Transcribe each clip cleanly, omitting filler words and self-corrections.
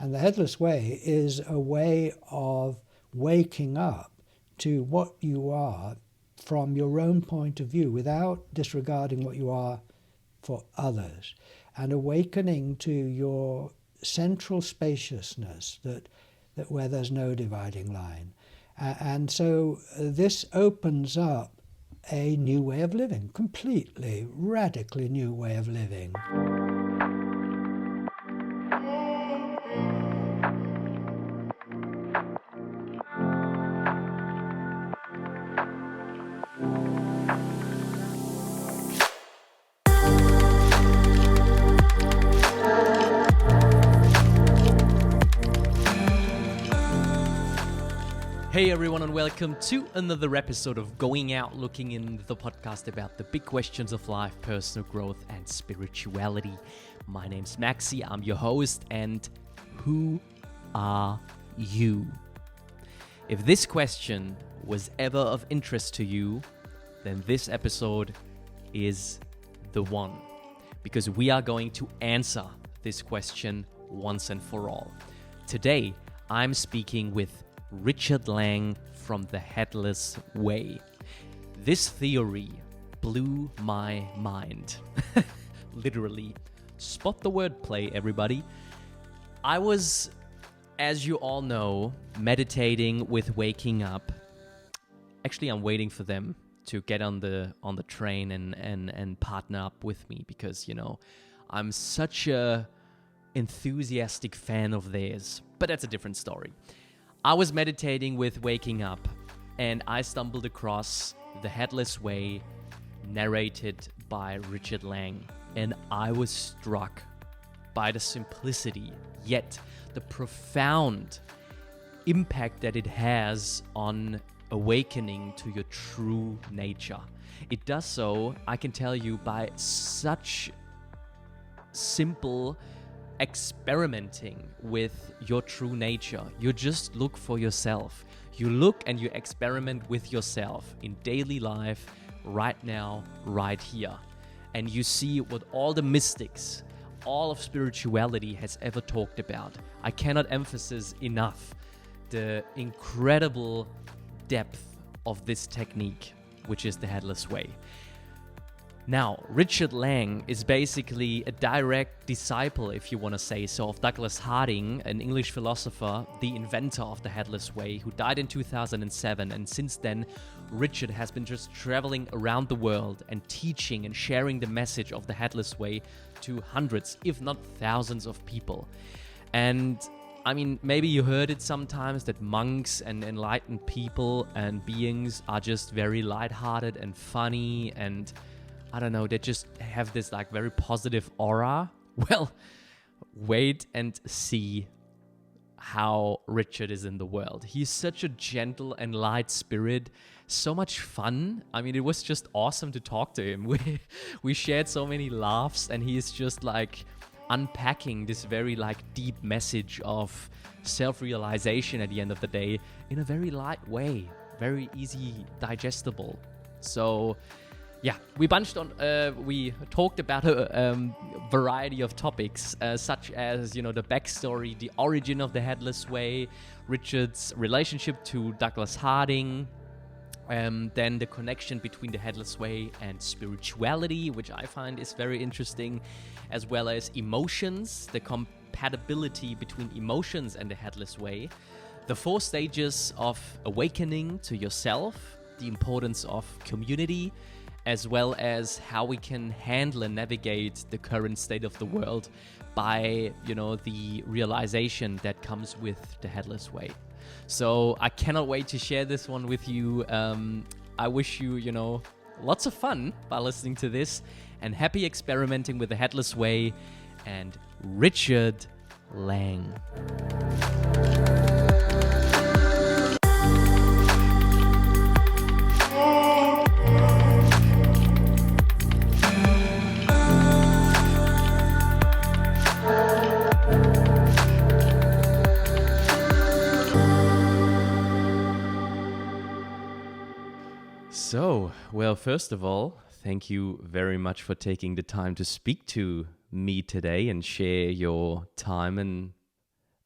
And the Headless Way is a way of waking up to what you are from your own point of view without disregarding what you are for others, and awakening to your central spaciousness that where there's no dividing line. And so this opens up a new way of living, completely, radically new way of living. Hey everyone, and welcome to another episode of Going Out Looking In, the podcast about the big questions of life, personal growth and spirituality. My name's Maxi, I'm your host, and who are you? If this question was ever of interest to you, then this episode is the one, because we are going to answer this question once and for all. Today, I'm speaking with Richard Lang from the Headless Way. This theory blew my mind. Literally. Spot the wordplay, everybody. I was, as you all know, meditating with waking up. Actually, I'm waiting for them to get on the train and partner up with me because, you know, I'm such a enthusiastic fan of theirs. But that's a different story. I was meditating with waking up, and I stumbled across The Headless Way, narrated by Richard Lang, and I was struck by the simplicity, yet the profound impact that it has on awakening to your true nature. It does so, I can tell you, by such simple experimenting with your true nature. You just look for yourself. You look and you experiment with yourself in daily life, right now, right here. And you see what all the mystics, all of spirituality has ever talked about. I cannot emphasize enough the incredible depth of this technique, which is the Headless Way. Now, Richard Lang is basically a direct disciple, if you want to say so, of Douglas Harding, an English philosopher, the inventor of the Headless Way, who died in 2007. And since then, Richard has been just traveling around the world and teaching and sharing the message of the Headless Way to hundreds, if not thousands of people. And I mean, maybe you heard it sometimes that monks and enlightened people and beings are just very lighthearted and funny and I don't know, they just have this like very positive aura. Well, wait and see how Richard is in the world. He's such a gentle and light spirit, so much fun. I mean, it was just awesome to talk to him. We shared so many laughs, and he's just like unpacking this very like deep message of self-realization at the end of the day in a very light way, very easy digestible. So yeah, we talked about a variety of topics, such as, you know, the backstory, the origin of the Headless Way, Richard's relationship to Douglas Harding, then the connection between the Headless Way and spirituality, which I find is very interesting, as well as emotions, the compatibility between emotions and the Headless Way, the 4 stages of awakening to yourself, the importance of community, as well as how we can handle and navigate the current state of the world by, you know, the realization that comes with the Headless Way. So I cannot wait to share this one with you. I wish you, you know, lots of fun by listening to this, and happy experimenting with the Headless Way and Richard Lang. So, well, first of all, thank you very much for taking the time to speak to me today and share your time and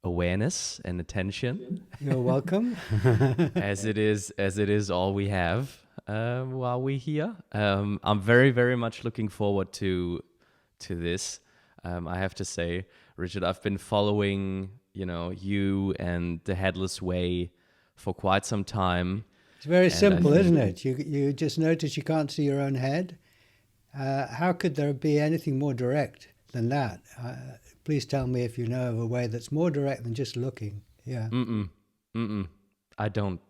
awareness and attention, You're welcome. as it is all we have while we're here. I'm very, very much looking forward to this. I have to say, Richard, I've been following, you and the Headless Way for quite some time. It's very simple, isn't it? You just notice you can't see your own head. How could there be anything more direct than that? Please tell me if you know of a way that's more direct than just looking. Yeah. I don't.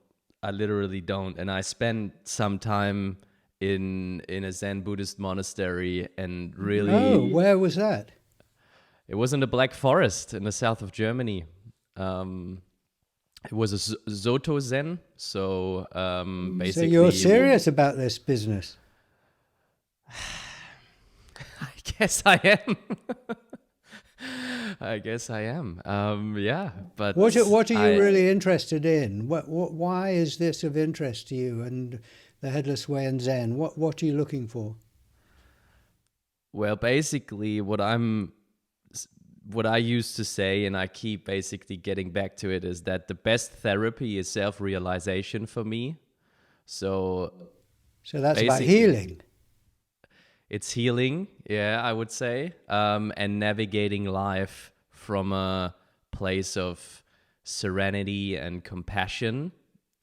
I literally don't. And I spent some time in a Zen Buddhist monastery, and really. Oh, where was that? It was in the Black Forest in the south of Germany. It was a Zoto Zen. So basically. So you're serious about this business? I guess I am. I guess I am. Yeah, but what are you really interested in? Why is this of interest to you and the Headless Way and Zen? What are you looking for? Well, basically, what I used to say, and I keep basically getting back to it, is that the best therapy is self-realization for me. So that's about healing. It's healing, yeah, I would say, and navigating life from a place of serenity and compassion.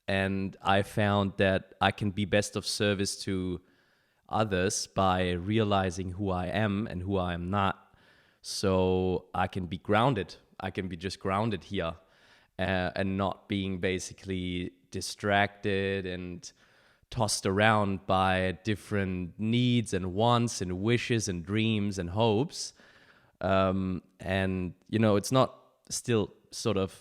And I found that I can be best of service to others by realizing who I am and who I am not. So I can be grounded. I can be just grounded here and not being basically distracted and tossed around by different needs and wants and wishes and dreams and hopes. And, it's not still sort of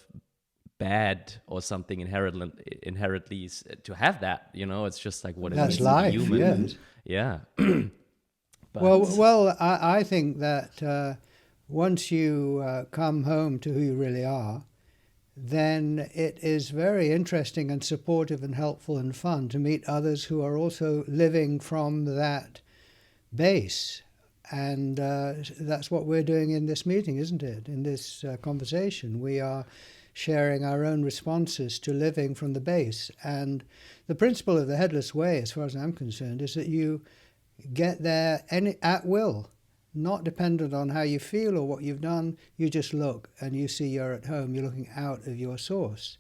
bad or something inherently to have that, it's just like what it is to be human. Yes. Yeah. Well, I think that once you come home to who you really are, then it is very interesting and supportive and helpful and fun to meet others who are also living from that base. And that's what we're doing in this meeting, isn't it? In this conversation, we are sharing our own responses to living from the base. And the principle of the Headless Way, as far as I'm concerned, is that you get there at will, not dependent on how you feel or what you've done. You just look and you see you're at home. You're looking out of your source.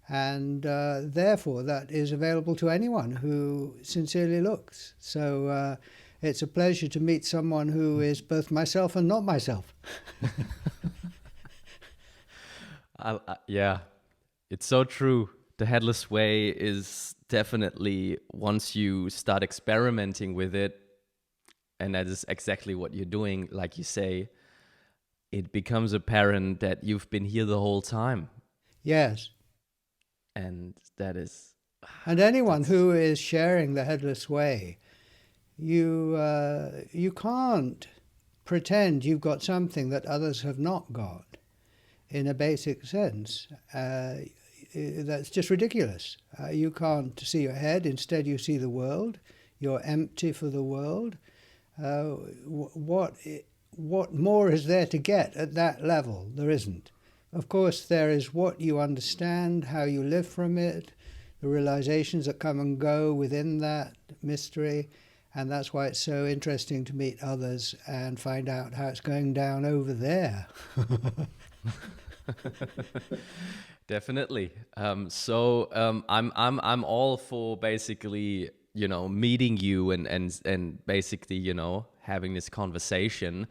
And therefore, that is available to anyone who sincerely looks. So it's a pleasure to meet someone who is both myself and not myself. Yeah, it's so true. The Headless Way is definitely, once you start experimenting with it, and that is exactly what you're doing, like you say, it becomes apparent that you've been here the whole time. Yes. And that is... And anyone who is sharing the Headless Way, you can't pretend you've got something that others have not got in a basic sense. That's just ridiculous. You can't see your head. Instead, you see the world. You're empty for the world. What more is there to get at that level? There isn't. Of course, there is what you understand, how you live from it, the realizations that come and go within that mystery, and that's why it's so interesting to meet others and find out how it's going down over there. Definitely. I'm all for basically, meeting you and basically, having this conversation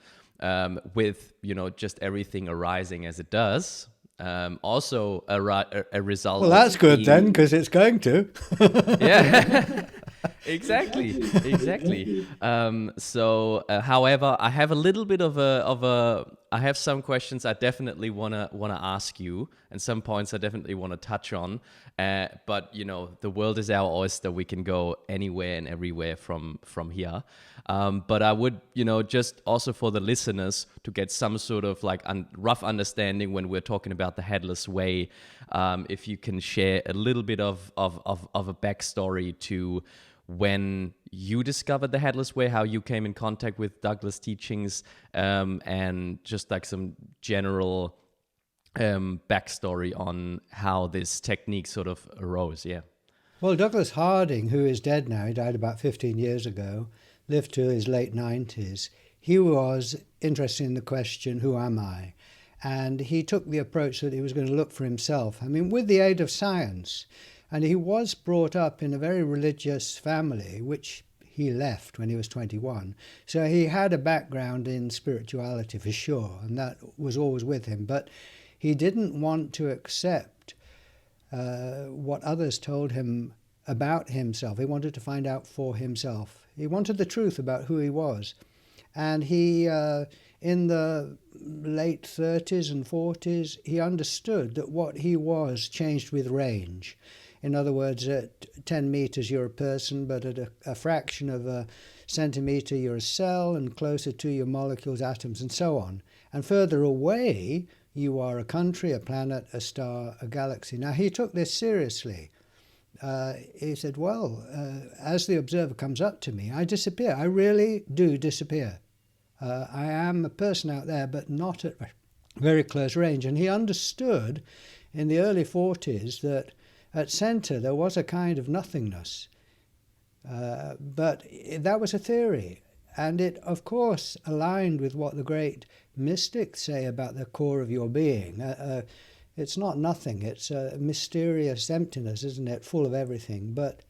with, just everything arising as it does. Also a result. Well, that's good then, because it's going to. Yeah. Exactly. However, I have a little bit I have some questions I definitely wanna ask you, and some points I definitely want to touch on. But the world is our oyster. We can go anywhere and everywhere from here. But I would, just also for the listeners to get some sort of like rough understanding when we're talking about the Headless Way, if you can share a little bit of a backstory to when you discovered the Headless Way, how you came in contact with Douglas' teachings, and just like some general backstory on how this technique sort of arose. Yeah. Well, Douglas Harding, who is dead now, he died about 15 years ago, lived to his late 90s. He was interested in the question, who am I? And he took the approach that he was going to look for himself. I mean, with the aid of science. And he was brought up in a very religious family, which he left when he was 21. So he had a background in spirituality for sure, and that was always with him. But he didn't want to accept what others told him about himself. He wanted to find out for himself. He wanted the truth about who he was. And he, in the late 30s and 40s, he understood that what he was changed with range. In other words, at 10 meters you're a person, but at a fraction of a centimeter you're a cell, and closer to your molecules, atoms, and so on. And further away, you are a country, a planet, a star, a galaxy. Now, he took this seriously. He said, well, as the observer comes up to me, I disappear. I really do disappear. I am a person out there, but not at very close range. And he understood in the early 40s that at center there was a kind of nothingness. But that was a theory. And it, of course, aligned with what the great mystics say about the core of your being. It's not nothing. It's a mysterious emptiness, isn't it? Full of everything. But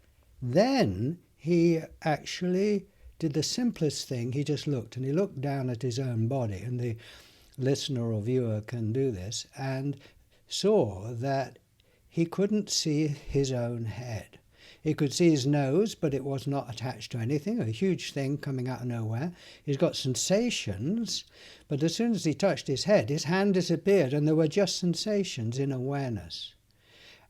then he actually did the simplest thing. He just looked, and he looked down at his own body, and the listener or viewer can do this, and saw that he couldn't see his own head. He could see his nose, but it was not attached to anything, a huge thing coming out of nowhere. He's got sensations, but as soon as he touched his head, his hand disappeared, and there were just sensations in awareness.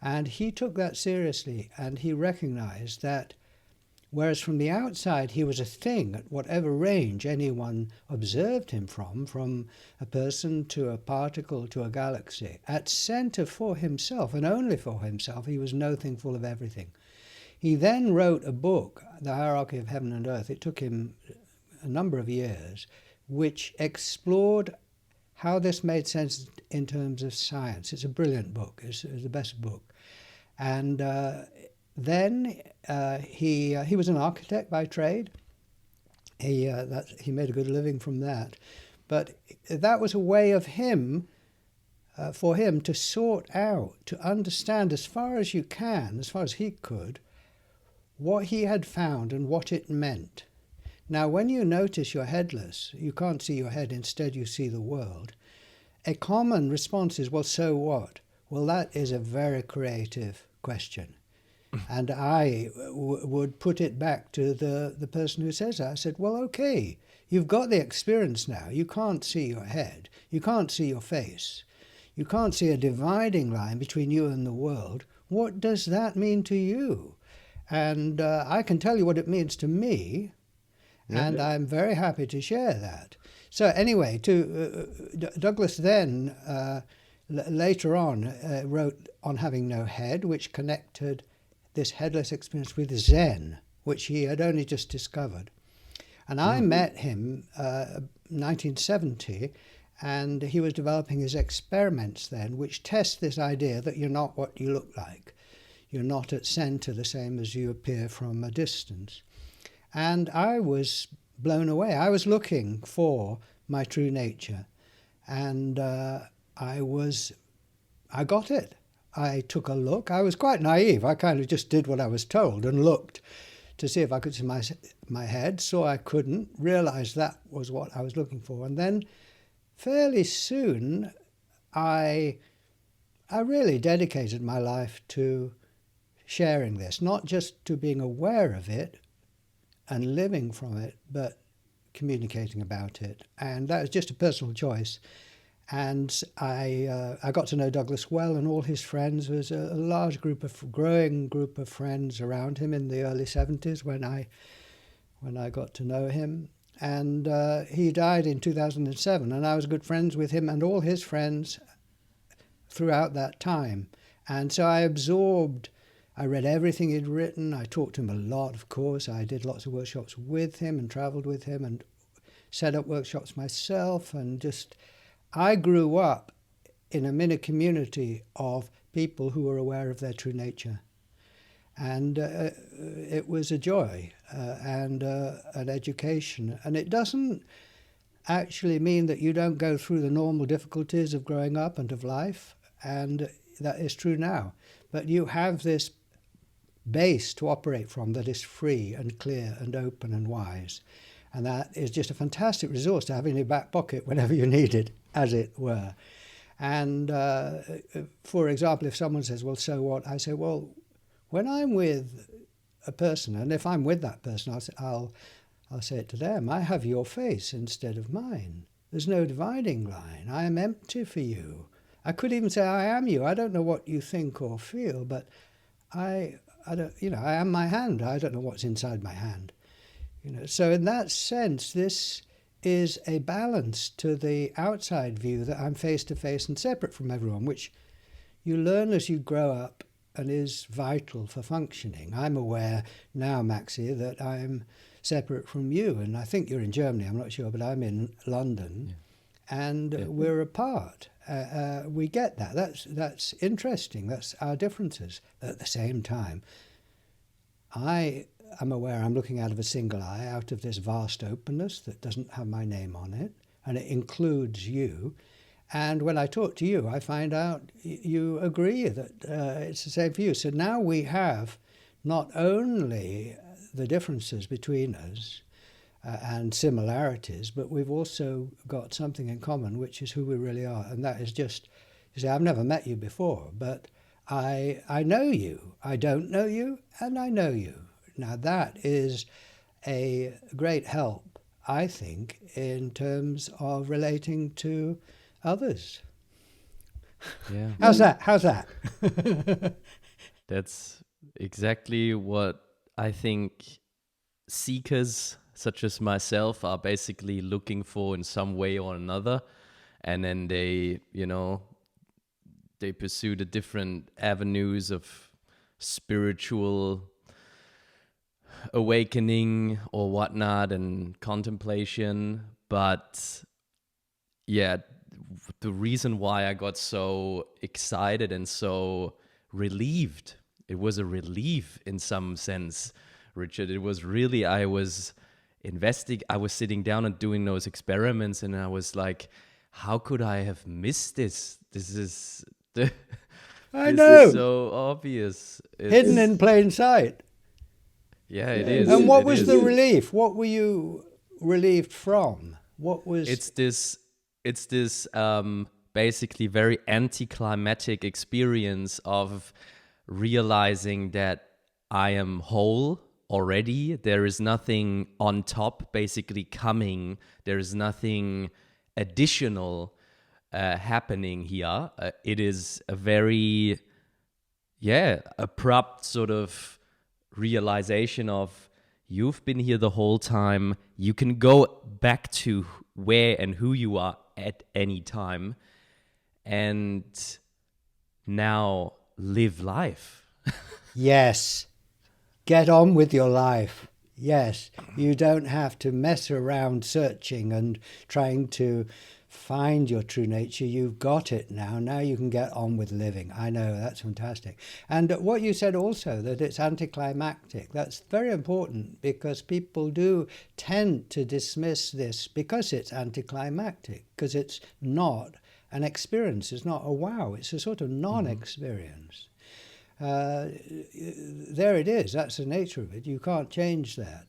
And he took that seriously, and he recognized that whereas from the outside he was a thing at whatever range anyone observed him from a person to a particle to a galaxy, at center for himself, and only for himself, he was no thing, full of everything. He then wrote a book, The Hierarchy of Heaven and Earth. It took him a number of years, which explored how this made sense in terms of science. It's a brilliant book. It's the best book. And then he was an architect by trade. He made a good living from that. But that was a way of him, for him to sort out, to understand as far as you can, as far as he could, what he had found and what it meant. Now, when you notice you're headless, you can't see your head, instead you see the world. A common response is, well, so what? Well, that is a very creative question. And I would put it back to the person who says that. I said, well, okay, you've got the experience now. You can't see your head. You can't see your face. You can't see a dividing line between you and the world. What does that mean to you? And I can tell you what it means to me, and I'm very happy to share that. So anyway, Douglas then, later on, wrote on having no head, which connected this headless experience with Zen, which he had only just discovered. And I met him 1970, and he was developing his experiments then, which test this idea that you're not what you look like. You're not at center the same as you appear from a distance. And I was blown away. I was looking for my true nature, and I got it. I took a look. I was quite naive. I kind of just did what I was told and looked to see if I could see my head. Saw I couldn't, realized that was what I was looking for. And then fairly soon, I really dedicated my life to sharing this, not just to being aware of it and living from it, but communicating about it. And that was just a personal choice. And I got to know Douglas well, and all his friends. There was a large growing group of friends around him in the early 70s when I got to know him. And he died in 2007, and I was good friends with him and all his friends throughout that time. And so I read everything he'd written. I talked to him a lot, of course. I did lots of workshops with him and traveled with him and set up workshops myself, and I grew up in a mini community of people who were aware of their true nature. And it was a joy and an education. And it doesn't actually mean that you don't go through the normal difficulties of growing up and of life, and that is true now. But you have this base to operate from that is free and clear and open and wise. And that is just a fantastic resource to have in your back pocket whenever you need it, as it were. And for example, if someone says, well, so what? I say, well, when I'm with a person, and if I'm with that person, I'll say it to them, I have your face instead of mine. There's no dividing line. I am empty for you. I could even say I am you. I don't know what you think or feel, but I don't, I am my hand. I don't know what's inside my hand. So in that sense, this is a balance to the outside view that I'm face to face and separate from everyone, which you learn as you grow up and is vital for functioning. I'm aware now, Maxi, that I'm separate from you, and I think you're in Germany, I'm not sure, but I'm in London, and we're apart. We get that. That's interesting. That's our differences. At the same time, I am aware I'm looking out of a single eye, out of this vast openness that doesn't have my name on it, and it includes you. And when I talk to you, I find out you agree that it's the same for you. So now we have not only the differences between us and similarities, but we've also got something in common, which is who we really are. And that is just, you say, I've never met you before, but I know you. I don't know you, and I know you. Now that is a great help, I think, in terms of relating to others. Yeah. How's that? That's exactly what I think seekers such as myself are basically looking for in some way or another. And then they pursue the different avenues of spiritual awakening or whatnot and contemplation. But yeah, the reason why I got so excited and so relieved, it was a relief in some sense, Richard. It was really, I was sitting down and doing those experiments, and I was like, how could I have missed this? This is so obvious. Hidden in plain sight. Yeah, it is. And what was the relief? What were you relieved from? What was... It's this basically very anticlimactic experience of realizing that I am whole already. There is nothing on top basically coming. There is nothing additional happening here. It is a very, abrupt sort of realization of you've been here the whole time. You can go back to where and who you are at any time, and now live life. Yes. Get on with your life. Yes. You don't have to mess around searching and trying to find your true nature. You've got it now. Now you can get on with living. I know, that's fantastic. And what you said also, that it's anticlimactic, that's very important, because people do tend to dismiss this because it's anticlimactic, because it's not an experience. It's not a wow. It's a sort of non-experience. There it is. That's the nature of it. You can't change that.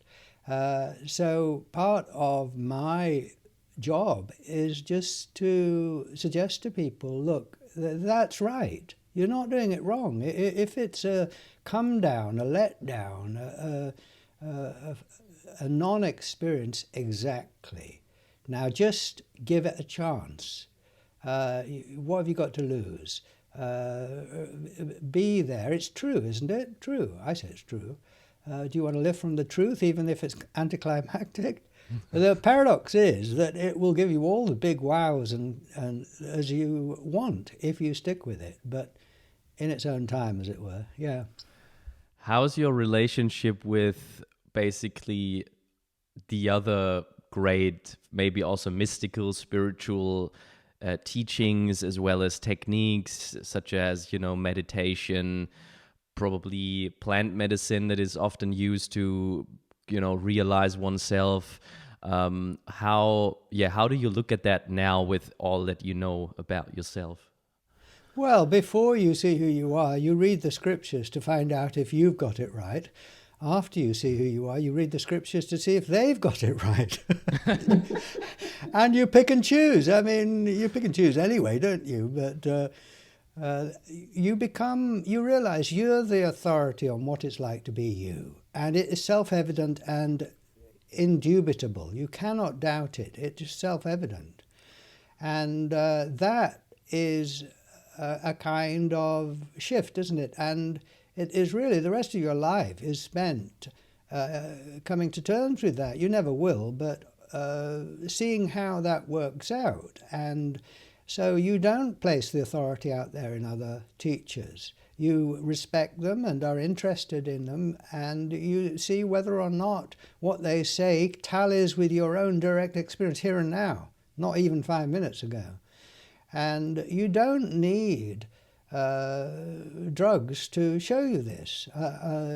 So part of my job is just to suggest to people, look, that's right. You're not doing it wrong. If it's a come down, a letdown, a non-experience, exactly. Now just give it a chance. What have you got to lose? Be there. It's true, isn't it? True. I say it's true. Do you want to live from the truth, even if it's anticlimactic? The paradox is that it will give you all the big wows and as you want if you stick with it, but in its own time, as it were. Yeah. How's your relationship with basically the other great, maybe also mystical, spiritual teachings as well as techniques such as, meditation, probably plant medicine that is often used to, realize oneself. How do you look at that now with all that you know about yourself? Well, before you see who you are, you read the scriptures to find out if you've got it right. After you see who you are, you read the scriptures to see if they've got it right. And you pick and choose. I mean, you pick and choose anyway, don't you? But you realize you're the authority on what it's like to be you. And it is self-evident and indubitable. You cannot doubt it. It's just self-evident. And that is a kind of shift, isn't it? And it is really the rest of your life is spent coming to terms with that. You never will, but seeing how that works out. And so you don't place the authority out there in other teachers. You respect them and are interested in them, and you see whether or not what they say tallies with your own direct experience here and now, not even 5 minutes ago. And you don't need drugs to show you this.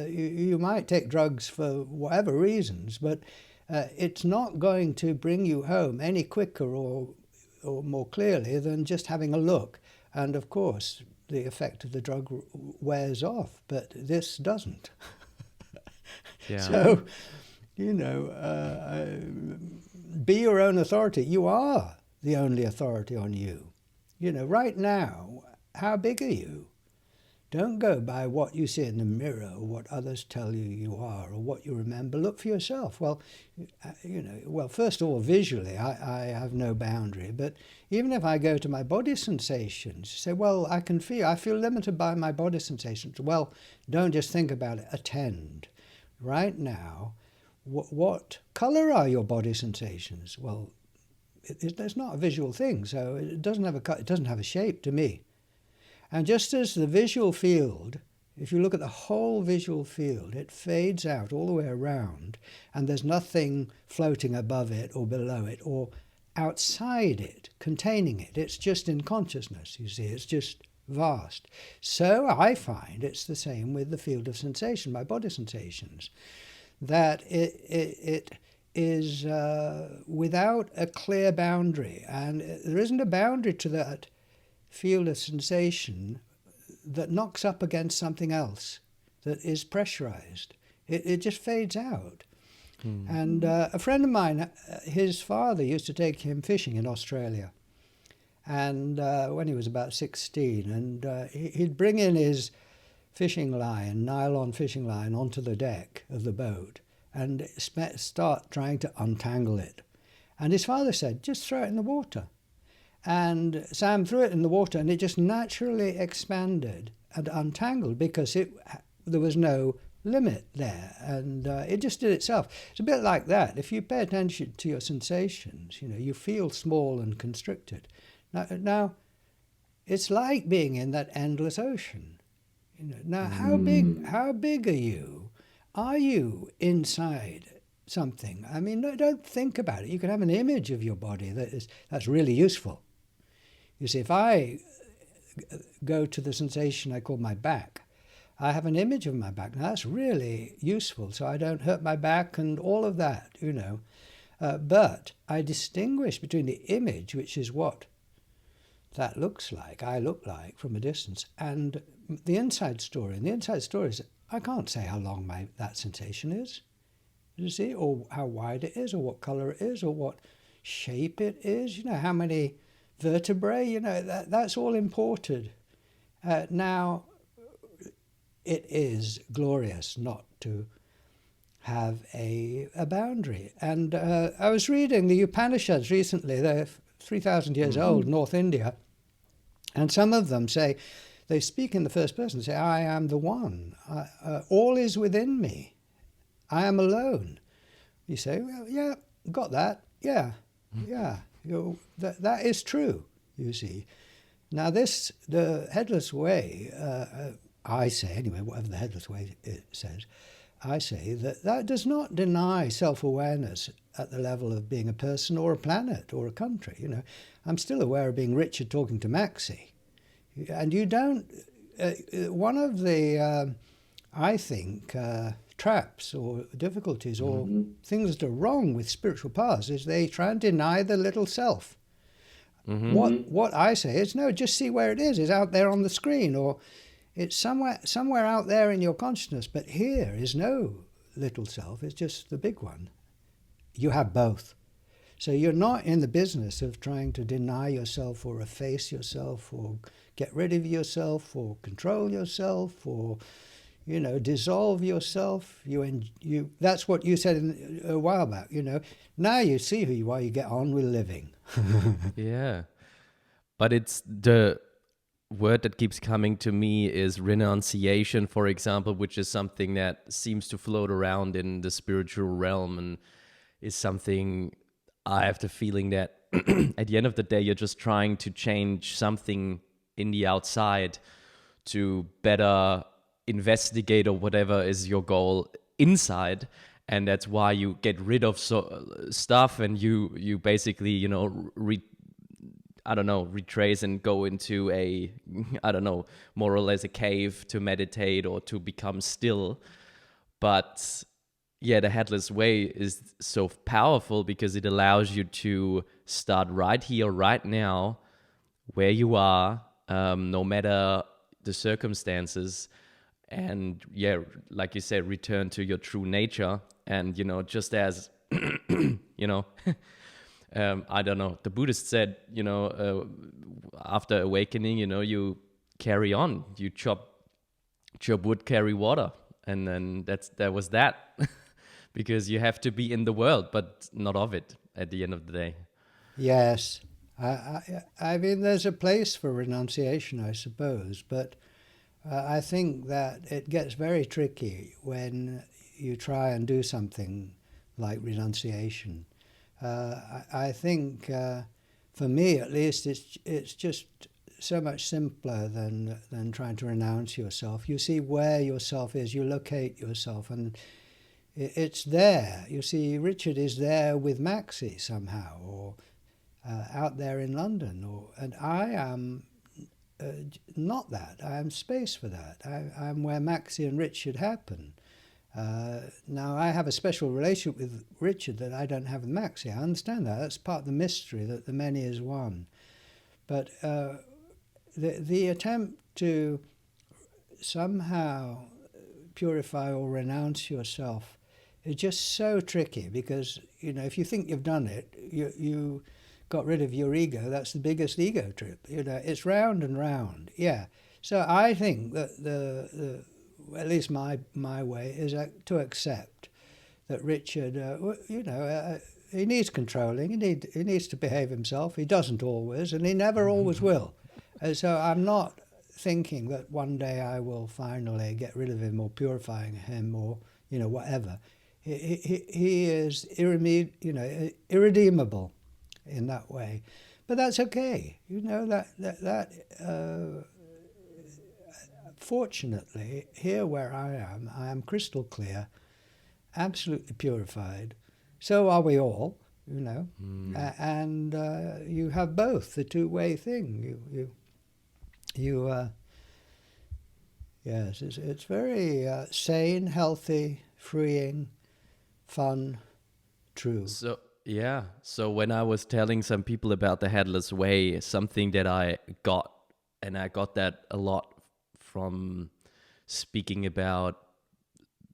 You might take drugs for whatever reasons, but it's not going to bring you home any quicker or more clearly than just having a look. And of course, the effect of the drug wears off, but this doesn't. Yeah. So, be your own authority. You are the only authority on you. Right now, how big are you? Don't go by what you see in the mirror or what others tell you you are or what you remember. Look for yourself. Well, first of all, visually, I have no boundary. But even if I go to my body sensations, you say, well, I feel limited by my body sensations. Well, don't just think about it. Attend. Right now, what color are your body sensations? Well, it's not a visual thing, so it doesn't have a shape to me. And just as the visual field, if you look at the whole visual field, it fades out all the way around, and there's nothing floating above it or below it or outside it, containing it. It's just in consciousness, you see. It's just vast. So I find it's the same with the field of sensation, my body sensations, that it is without a clear boundary, and there isn't a boundary to that field of sensation that knocks up against something else that is pressurized. It just fades out. And a friend of mine, his father used to take him fishing in Australia, and when he was about 16, and he'd bring in his nylon fishing line onto the deck of the boat and start trying to untangle it. And his father said, just throw it in the water. And Sam threw it in the water, and it just naturally expanded and untangled because there was no limit there, and it just did itself. It's a bit like that. If you pay attention to your sensations, you feel small and constricted. Now it's like being in that endless ocean. Now, how big are you? Are you inside something? I mean, don't think about it. You can have an image of your body that's really useful. You see, if I go to the sensation I call my back, I have an image of my back. Now, that's really useful, so I don't hurt my back and all of that, But I distinguish between the image, which is what that looks like, I look like from a distance, and the inside story. And the inside story is, I can't say how long that sensation is, you see, or how wide it is, or what color it is, or what shape it is, how many vertebrae, that's all imported. Now, it is glorious not to have a boundary. And I was reading the Upanishads recently. They're 3,000 years old, North India. And some of them say, they speak in the first person, say, I am the one. All is within me. I am alone. You say, well, yeah, got that. Yeah. That is true, you see. Now the Headless Way, I say anyway, whatever the Headless Way it says, I say that does not deny self-awareness at the level of being a person or a planet or a country. I'm still aware of being Richard talking to Maxi, and you don't. One of the, I think, traps or difficulties or things that are wrong with spiritual paths is they try and deny the little self. What I say is, no, just see where it is. It's out there on the screen, or it's somewhere out there in your consciousness. But here is no little self. It's just the big one. You have both. So you're not in the business of trying to deny yourself or efface yourself or get rid of yourself or control yourself or, dissolve yourself. You that's what you said a while back, Now you see who you are, you get on with living. Yeah. But it's the word that keeps coming to me is renunciation, for example, which is something that seems to float around in the spiritual realm and is something I have the feeling that at the end of the day, you're just trying to change something in the outside to better investigate or whatever is your goal inside. And that's why you get rid of stuff and you basically, retrace and go into more or less a cave to meditate or to become still. But yeah, the Headless Way is so powerful because it allows you to start right here, right now, where you are, no matter the circumstances. And yeah, like you said, return to your true nature. And, just as, I don't know, the Buddhist said, after awakening, you carry on, you chop wood, carry water. And then that was that. Because you have to be in the world, but not of it at the end of the day. Yes. I mean, there's a place for renunciation, I suppose, but I think that it gets very tricky when you try and do something like renunciation. I think, for me at least, it's just so much simpler than trying to renounce yourself. You see where yourself is, you locate yourself, and it's there. You see, Richard is there with Maxi somehow, or out there in London, and I am not that. I am space for that. I'm where Maxi and Richard happen. Now, I have a special relationship with Richard that I don't have with Maxi. I understand that. That's part of the mystery, that the many is one. But the attempt to somehow purify or renounce yourself is just so tricky because, if you think you've done it, you got rid of your ego. That's the biggest ego trip. It's round and round. Yeah. So I think that the at least my way is to accept that Richard, he needs controlling. He needs to behave himself. He doesn't always, and he never always will. And so I'm not thinking that one day I will finally get rid of him or purifying him or whatever. He is irredeemable in that way, but that's okay. Fortunately, here where I am crystal clear, absolutely purified. So are we all, and you have both, the two-way thing. Yes, it's very sane, healthy, freeing, fun, true. So when I was telling some people about the Headless Way, something that I got, and I got that a lot from speaking about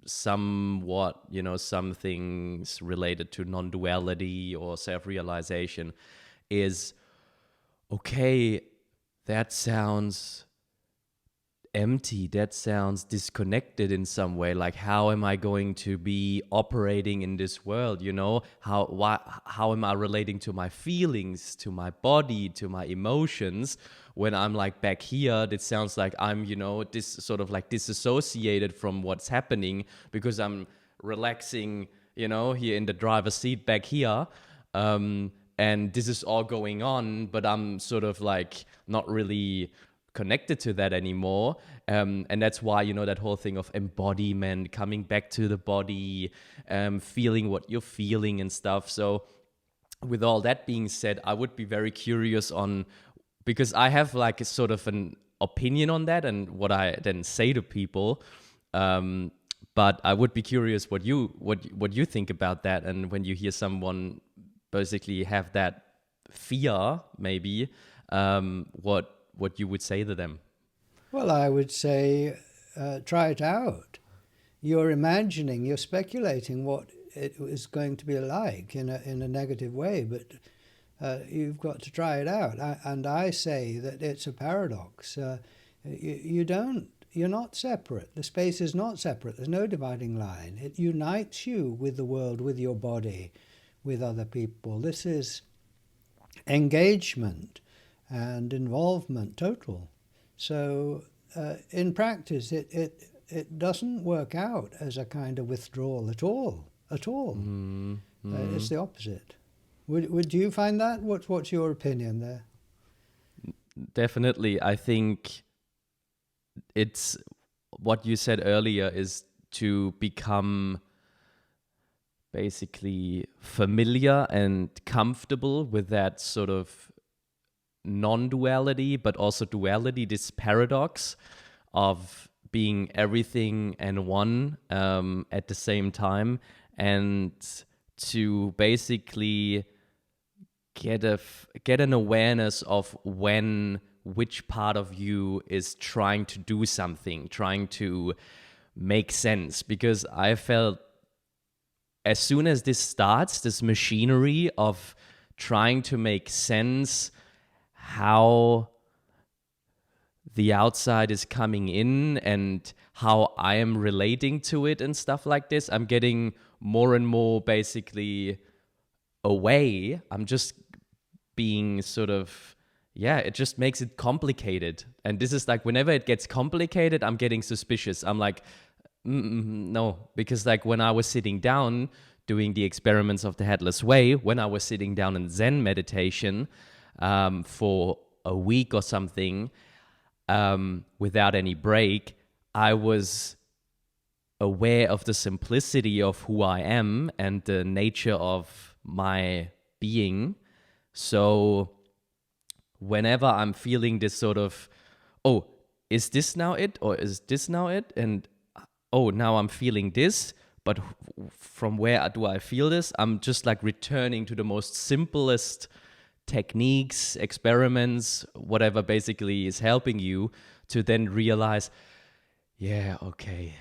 somewhat, some things related to non-duality or self-realization, is, okay, that sounds empty, that sounds disconnected in some way. Like, how am I going to be operating in this world? How am I relating to my feelings, to my body, to my emotions when I'm like back here? It sounds like I'm this sort of like disassociated from what's happening because I'm relaxing here in the driver's seat back here, and this is all going on, but I'm sort of like not really connected to that anymore. And that's why, you know, that whole thing of embodiment, coming back to the body, feeling what you're feeling and stuff. So with all that being said, I would be very curious on, because I have like a sort of an opinion on that and what I then say to people. But I would be curious what you think about that, and when you hear someone basically have that fear, maybe, what you would say to them. Well, I would say try it out. You're imagining, you're speculating what it is going to be like in a negative way, but you've got to try it out. And I say that it's a paradox. You're not separate. The space is not separate. There's no dividing line. It unites you with the world, with your body, with other people. This is engagement and involvement total. So in practice, it doesn't work out as a kind of withdrawal at all. It's the opposite. Would you find that? What's your opinion there? Definitely. I think it's what you said earlier is to become basically familiar and comfortable with that sort of non-duality, but also duality, this paradox of being everything and one at the same time, and to basically get an awareness of when which part of you is trying to do something, trying to make sense. Because I felt as soon as this starts, this machinery of trying to make sense how the outside is coming in and how I am relating to it and stuff like this, I'm getting more and more basically away. I'm just being sort of, it just makes it complicated. And this is like, whenever it gets complicated, I'm getting suspicious. I'm like, no, because like when I was sitting down doing the experiments of the Headless Way, when I was sitting down in Zen meditation for a week or something, without any break, I was aware of the simplicity of who I am and the nature of my being. So whenever I'm feeling this sort of, oh, is this now it? Or is this now it? And oh, now I'm feeling this, but from where do I feel this? I'm just like returning to the most simplest techniques, experiments, whatever basically is helping you to then realize, okay.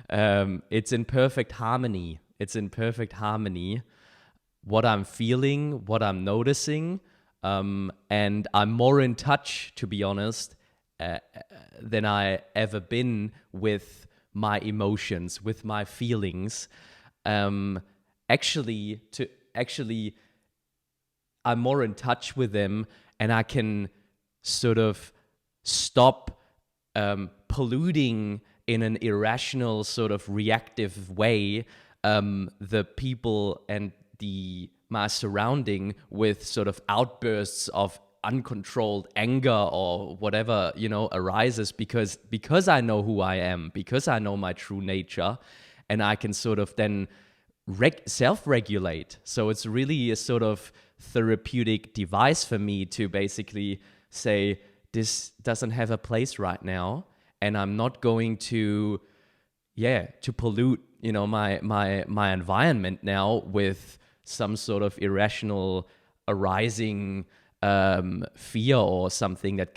It's in perfect harmony. What I'm feeling, what I'm noticing, and I'm more in touch, to be honest, than I ever been with my emotions, with my feelings. Actually, I'm more in touch with them, and I can sort of stop polluting in an irrational sort of reactive way the people and my surrounding with sort of outbursts of uncontrolled anger or whatever, arises because I know who I am, because I know my true nature, and I can sort of then self-regulate. So it's really a sort of therapeutic device for me to basically say, this doesn't have a place right now, and I'm not going to pollute, my environment now with some sort of irrational arising fear or something that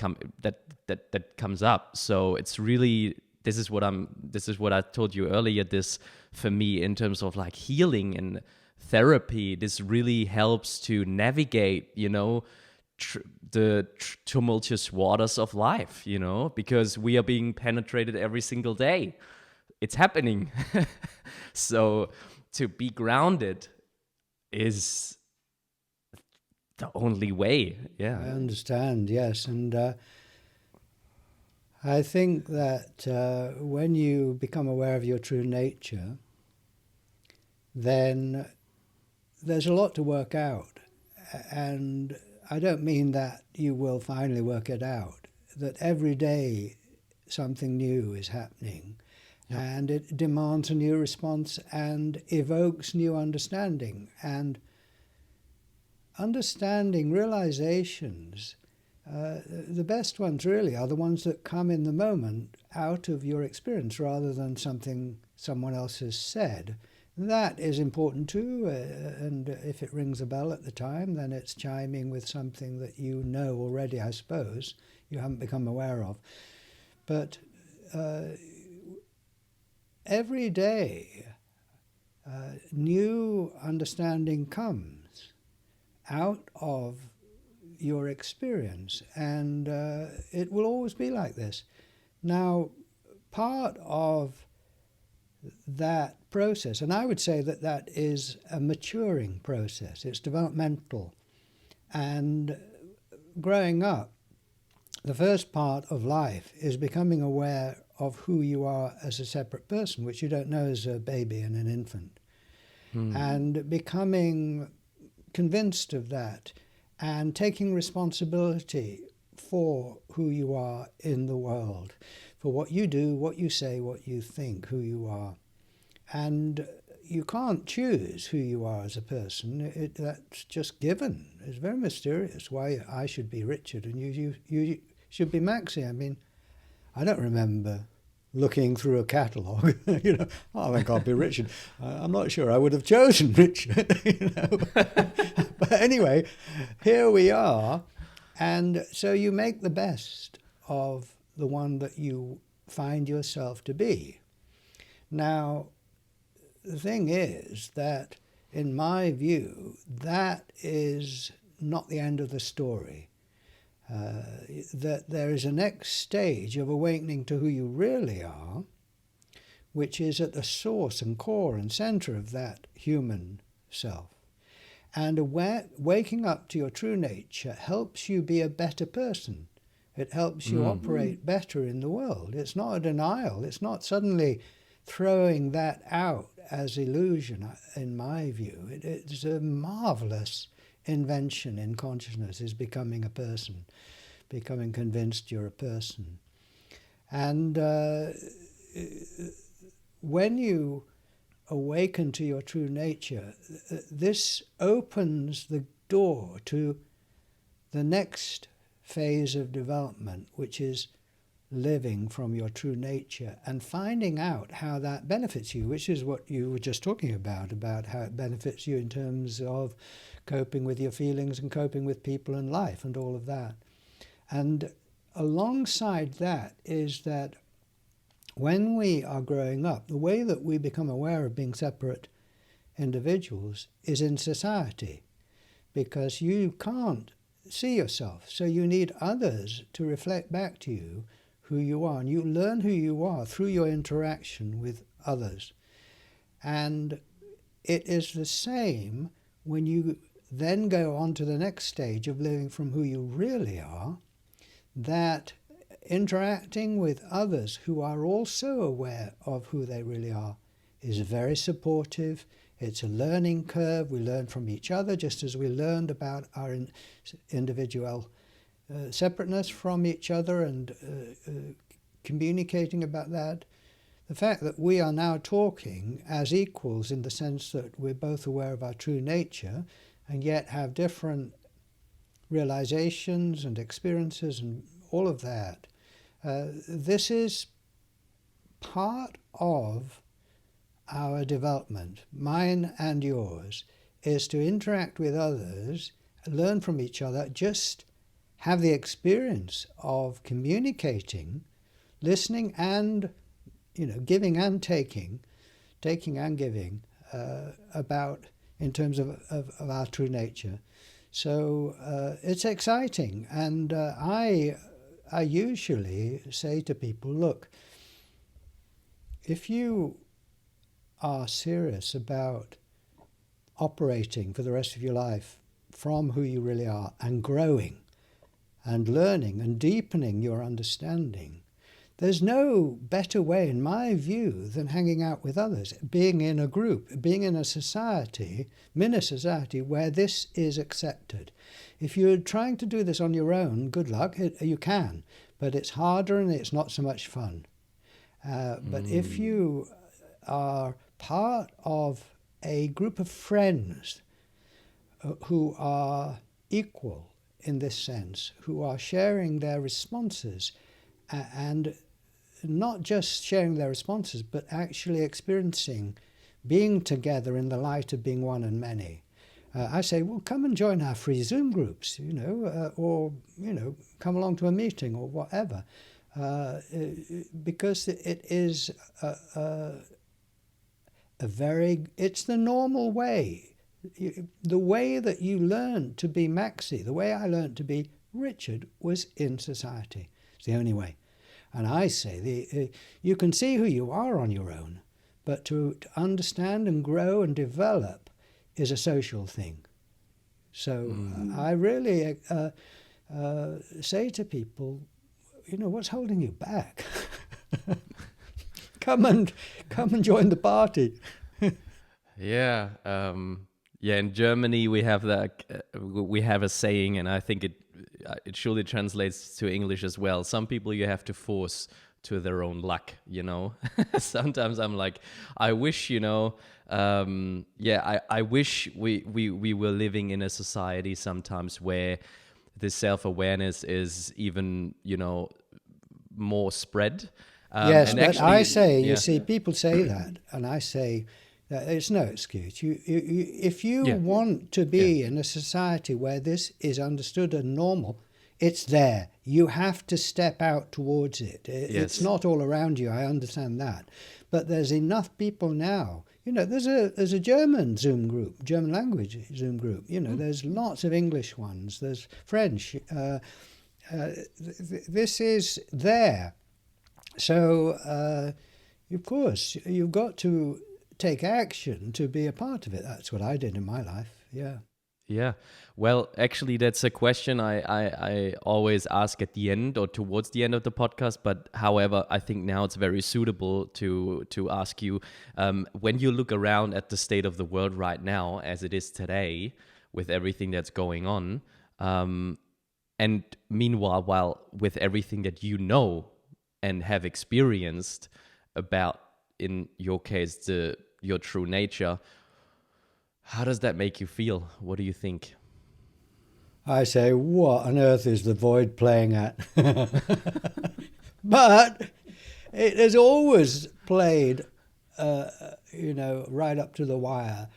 comes up. So it's really, this is what I told you earlier, this for me in terms of like healing and therapy, this really helps to navigate, the tumultuous waters of life, because we are being penetrated every single day. It's happening. So to be grounded is the only way. Yeah. I understand, yes. And I think that when you become aware of your true nature, then there's a lot to work out. And I don't mean that you will finally work it out, that every day something new is happening, and it demands a new response and evokes new understanding. And understanding, realizations, the best ones really are the ones that come in the moment out of your experience rather than something someone else has said. That is important too, and if it rings a bell at the time, then it's chiming with something that you know already, I suppose, you haven't become aware of. But every day, new understanding comes out of your experience, and it will always be like this. Now, part of that process, and I would say that that is a maturing process, it's developmental. And growing up, the first part of life is becoming aware of who you are as a separate person, which you don't know as a baby and an infant, and becoming convinced of that and taking responsibility for who you are in the world, for what you do, what you say, what you think, who you are. And you can't choose who you are as a person. That's just given. It's very mysterious why I should be Richard and you should be Maxie. I mean, I don't remember looking through a catalogue, I think I'll be Richard. I'm not sure I would have chosen Richard, But anyway, here we are. And so you make the best of the one that you find yourself to be. Now, the thing is that, in my view, that is not the end of the story. That there is a next stage of awakening to who you really are, which is at the source and core and center of that human self. And waking up to your true nature helps you be a better person. It helps you operate better in the world. It's not a denial. It's not suddenly throwing that out as illusion, in my view. It's a marvelous invention in consciousness, is becoming a person, becoming convinced you're a person. And when you awaken to your true nature, this opens the door to the next phase of development, which is living from your true nature and finding out how that benefits you, which is what you were just talking about how it benefits you in terms of coping with your feelings and coping with people and life and all of that. And alongside that is that when we are growing up, the way that we become aware of being separate individuals is in society, because you can't see yourself, so you need others to reflect back to you who you are, and you learn who you are through your interaction with others. And it is the same when you then go on to the next stage of living from who you really are, that interacting with others who are also aware of who they really are is very supportive. It's a learning curve. We learn from each other, just as we learned about our individual separateness from each other and communicating about that. The fact that we are now talking as equals in the sense that we're both aware of our true nature and yet have different realizations and experiences and all of that. This is part of our development, mine and yours, is to interact with others, learn from each other, just have the experience of communicating, listening and, giving and taking and giving about in terms of our true nature. So it's exciting, and I usually say to people, look, if you are serious about operating for the rest of your life from who you really are and growing and learning and deepening your understanding, there's no better way, in my view, than hanging out with others, being in a group, being in a society, mini society, where this is accepted. If you're trying to do this on your own, good luck, you can, but it's harder and it's not so much fun. But if you are part of a group of friends who are equal in this sense, who are sharing their responses, and not just sharing their responses, but actually experiencing being together in the light of being one and many. I say, well, come and join our free Zoom groups, or, come along to a meeting or whatever, because it is it's the normal way. The way that you learn to be Maxi, the way I learned to be Richard, was in society. It's the only way. And I say, you can see who you are on your own, but to understand and grow and develop is a social thing. So I really say to people, what's holding you back? Come and join the party. Yeah. In Germany we have we have a saying, and I think it surely translates to English as well. Some people you have to force to their own luck, Sometimes I'm like, I wish, I wish we were living in a society sometimes where this self-awareness is even, more spread. Yes, but actually, I say, you see, people say that, and I say that it's no excuse. If you want to be in a society where this is understood and normal, it's there. You have to step out towards it. It's not all around you, I understand that. But there's enough people now. There's a German Zoom group, German language Zoom group. There's lots of English ones. There's French. This is there. So, of course, you've got to take action to be a part of it. That's what I did in my life, yeah. Yeah. Well, actually, that's a question I always ask at the end or towards the end of the podcast. But however, I think now it's very suitable to ask you, when you look around at the state of the world right now, as it is today, with everything that's going on, and meanwhile, with everything that you know and have experienced about, in your case, your true nature, how does that make you feel? What do you think? I say, what on earth is the void playing at? But it has always played, right up to the wire.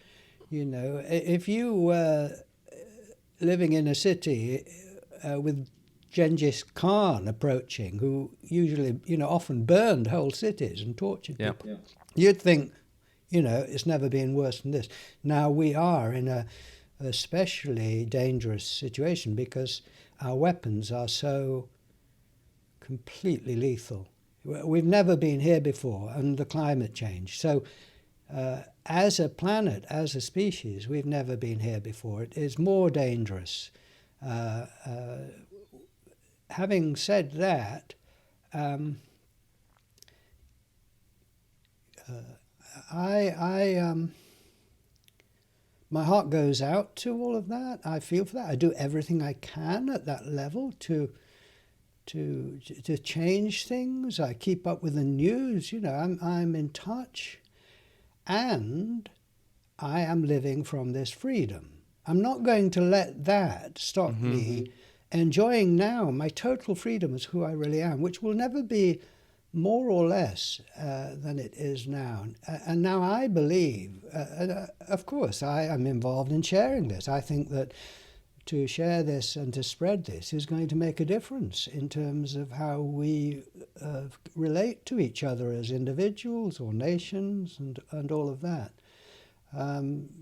If you were living in a city with Genghis Khan approaching, who usually, often burned whole cities and tortured people, you'd think, it's never been worse than this. Now we are in a especially dangerous situation because our weapons are so completely lethal. We've never been here before, and the climate change. So as a planet, as a species, we've never been here before. It is more dangerous. Having said that, my heart goes out to all of that. I feel for that. I do everything I can at that level to change things. I keep up with the news. I'm in touch, and I am living from this freedom. I'm not going to let that stop me enjoying now my total freedom as who I really am, which will never be more or less than it is now. And now I believe, of course, I am involved in sharing this. I think that to share this and to spread this is going to make a difference in terms of how we relate to each other as individuals or nations and all of that.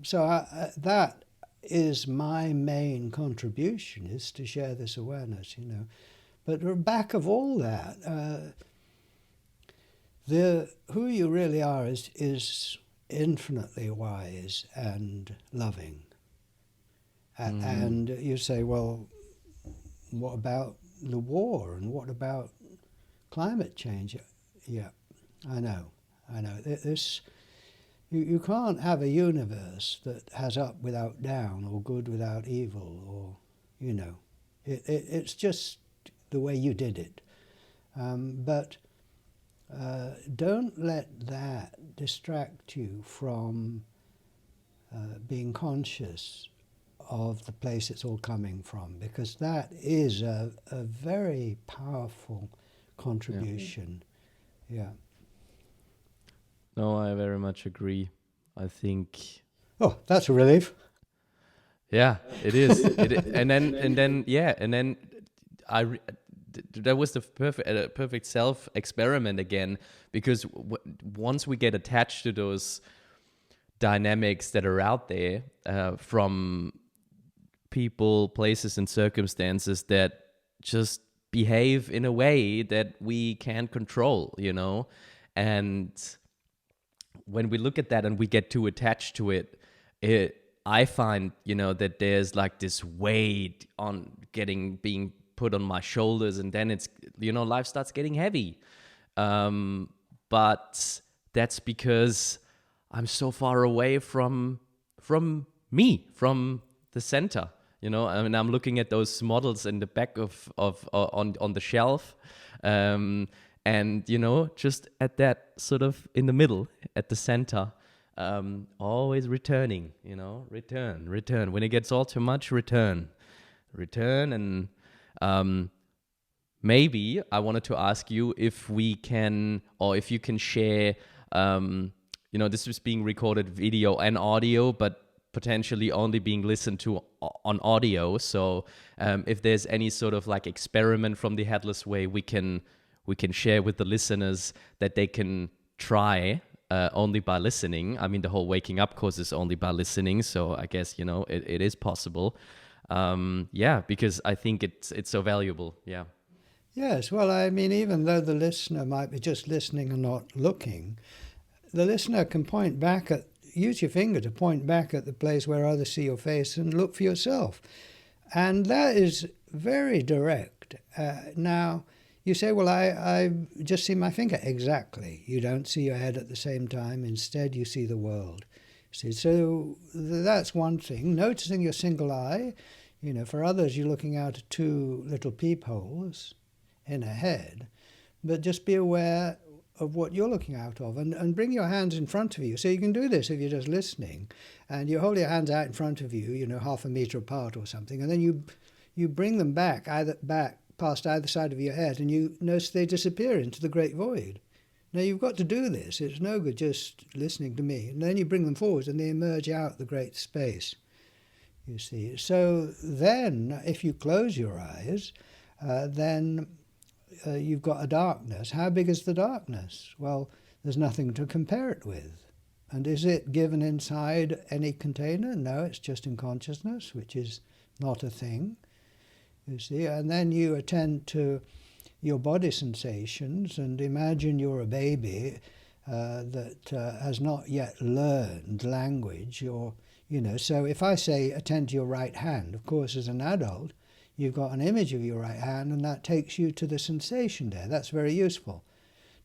So that is my main contribution, is to share this awareness, But back of all that, who you really are is infinitely wise and loving. And you say, well, what about the war? And what about Climate change, yeah, I know. This, you can't have a universe that has up without down, or good without evil, or, it's just the way you did it. But don't let that distract you from being conscious of the place it's all coming from, because that is a very powerful contribution. Yeah. No, I very much agree. I think, Oh, that's a relief. yeah, it is. And then that was the perfect self experiment again, because once we get attached to those dynamics that are out there, from people, places, and circumstances that just behave in a way that we can't control, and when we look at that and we get too attached to I find, that there's like this weight on being put on my shoulders, and then it's, life starts getting heavy. But that's because I'm so far away from me, from the center. I mean, I'm looking at those models in the back of on the shelf, and just at that sort of in the middle, at the center, always returning. Return. When it gets all too much, return, and maybe I wanted to ask you if we can, or if you can share. This is being recorded video and audio, but potentially only being listened to on audio. So if there's any sort of like experiment from the Headless Way, we can share with the listeners that they can try only by listening. I mean, the whole waking up course is only by listening, so I guess it is possible. Because I think it's so valuable. Yeah. Yes, well, I mean, even though the listener might be just listening and not looking, the listener can use your finger to point back at the place where others see your face and look for yourself. And that is very direct. Now, you say, well, I just see my finger. Exactly. You don't see your head at the same time. Instead, you see the world. See, so that's one thing. Noticing your single eye. For others, you're looking out of two little peepholes in a head. But just be aware of what you're looking out of, and bring your hands in front of you. So you can do this if you're just listening, and you hold your hands out in front of you, half a meter apart or something, and then you bring them back past either side of your head, and you notice they disappear into the great void. Now you've got to do this. It's no good just listening to me. And then you bring them forward and they emerge out the great space, you see. So then if you close your eyes, then you've got a darkness. How big is the darkness? Well, there's nothing to compare it with. And is it given inside any container? No, it's just in consciousness, which is not a thing, you see. And then you attend to your body sensations and imagine you're a baby that has not yet learned language, or, so if I say attend to your right hand, of course, as an adult, you've got an image of your right hand, and that takes you to the sensation there. That's very useful.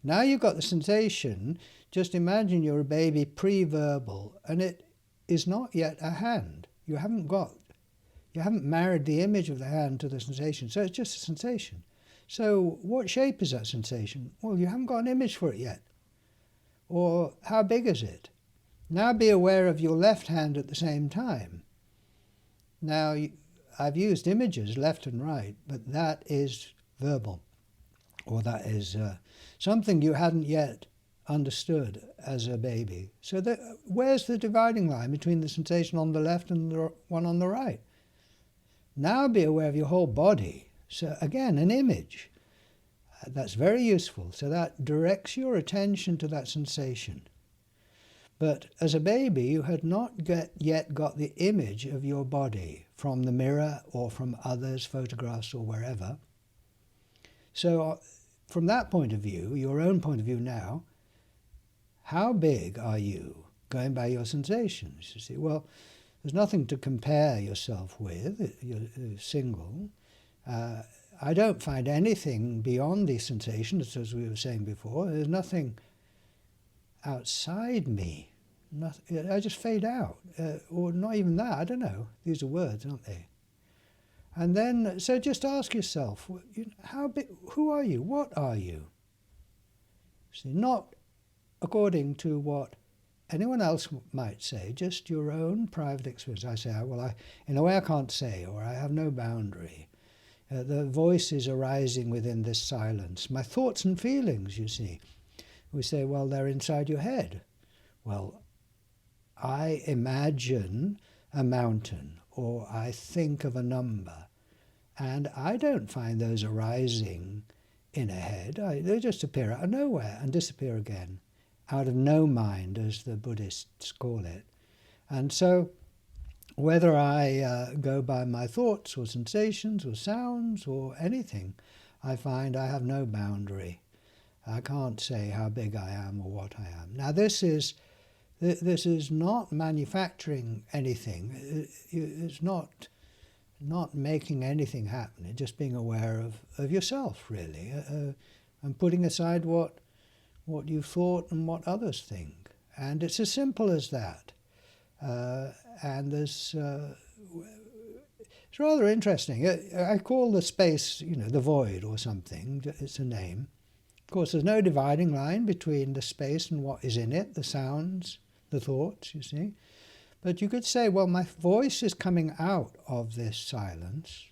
Now you've got the sensation, just imagine you're a baby pre-verbal, and it is not yet a hand. You haven't married the image of the hand to the sensation, so it's just a sensation. So what shape is that sensation? Well, you haven't got an image for it yet. Or how big is it? Now be aware of your left hand at the same time. Now, I've used images left and right, but that is verbal, or that is something you hadn't yet understood as a baby. So where's the dividing line between the sensation on the left and the one on the right? Now be aware of your whole body. So again, an image. That's very useful. So that directs your attention to that sensation. But as a baby, you had not yet got the image of your body from the mirror or from others' photographs or wherever. So from that point of view, your own point of view now, how big are you going by your sensations? You see, well, there's nothing to compare yourself with. You're single. I don't find anything beyond these sensations, as we were saying before. There's nothing outside me. Nothing, I just fade out, or not even that. I don't know. These are words, aren't they? And then, so just ask yourself, how big? Who are you? What are you? See, not according to what anyone else might say, just your own private experience. I say, in a way I can't say, or I have no boundary. The voice is arising within this silence. My thoughts and feelings, you see. We say, well, they're inside your head. Well, I imagine a mountain, or I think of a number, and I don't find those arising in a head. They just appear out of nowhere and disappear again, out of no mind, as the Buddhists call it. And so whether I go by my thoughts or sensations or sounds or anything, I find I have no boundary. I can't say how big I am or what I am. Now this is not manufacturing anything. It's not making anything happen. It's just being aware of yourself, really, and putting aside what you thought and what others think. And it's as simple as that. And there's it's rather interesting. I call the space, the void or something. It's a name. Of course, there's no dividing line between the space and what is in it, the sounds, the thoughts, you see. But you could say, well, my voice is coming out of this silence.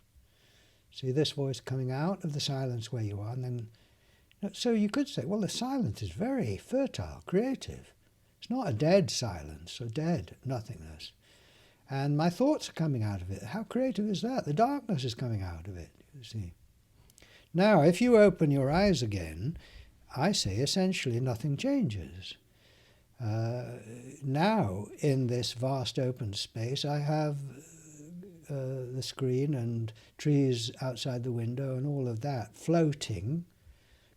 See, this voice coming out of the silence where you are. And then, so you could say, well, the silence is very fertile, creative. It's not a dead silence or dead nothingness. And my thoughts are coming out of it. How creative is that? The darkness is coming out of it, you see. Now, if you open your eyes again, I say essentially nothing changes. Now, in this vast open space, I have the screen and trees outside the window and all of that floating,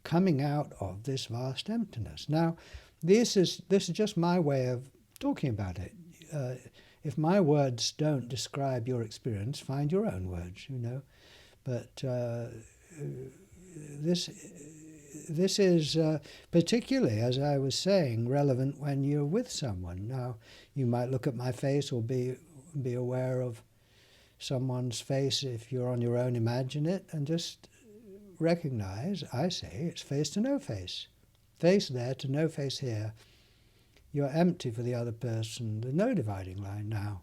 coming out of this vast emptiness. Now, this is just my way of talking about it. If my words don't describe your experience, find your own words, But this is particularly, as I was saying, relevant when you're with someone. Now, you might look at my face or be aware of someone's face if you're on your own, imagine it, and just recognize, I say, it's face to no face. Face there to no face here. You're empty for the other person. There's no dividing line now.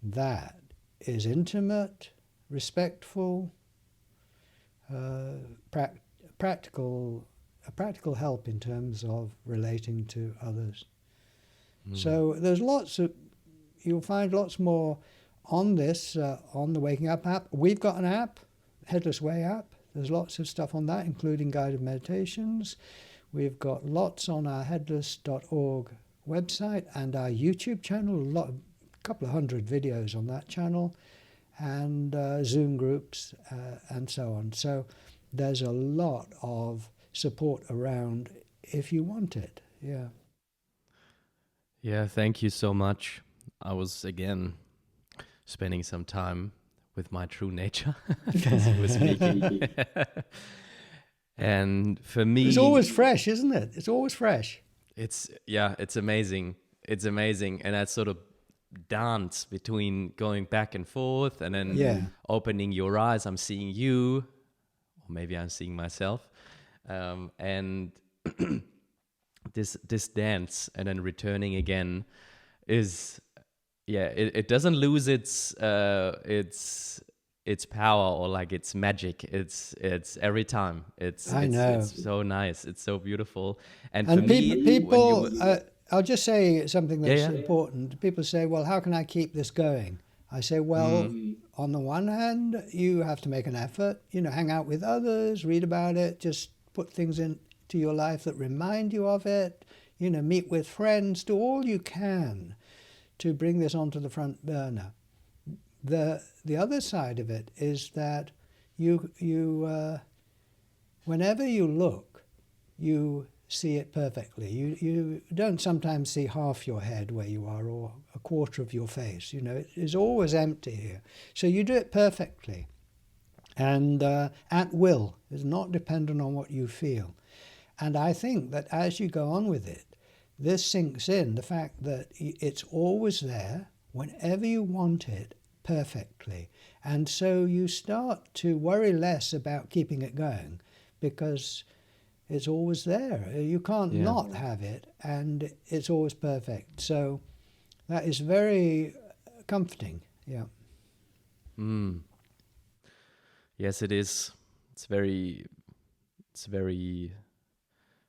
That is intimate, respectful, practical help in terms of relating to others. So there's you'll find lots more on this, on the Waking Up app. We've got an app, Headless Way app. There's lots of stuff on that, including guided meditations. We've got lots on our headless.org website and our YouTube channel, a couple of hundred videos on that channel, and Zoom groups and so on. So there's a lot of support around if you want it. Yeah. Yeah, thank you so much. I was, again, spending some time with my true nature as you were speaking. And for me... It's always fresh, isn't it? It's always fresh. It's amazing. It's amazing. And that sort of dance between going back and forth and then opening your eyes. I'm seeing you, or maybe I'm seeing myself. And this dance and then returning again is... it doesn't lose its power or like its magic. It's every time. It's so nice. It's so beautiful. And for people, I'll just say something that's important. People say, "Well, how can I keep this going?" I say, "Well, on the one hand, you have to make an effort. Hang out with others, read about it, just put things into your life that remind you of it. Meet with friends, do all you can to bring this onto the front burner." The other side of it is that you whenever you look, you see it perfectly. You don't sometimes see half your head where you are or a quarter of your face. It is always empty here. So you do it perfectly. and at will. It's not dependent on what you feel. And I think that as you go on with it, this sinks in, the fact that it's always there whenever you want it perfectly. And so you start to worry less about keeping it going because it's always there. You can't not have it, and it's always perfect. So that is very comforting. Yeah. Yes, it is. It's very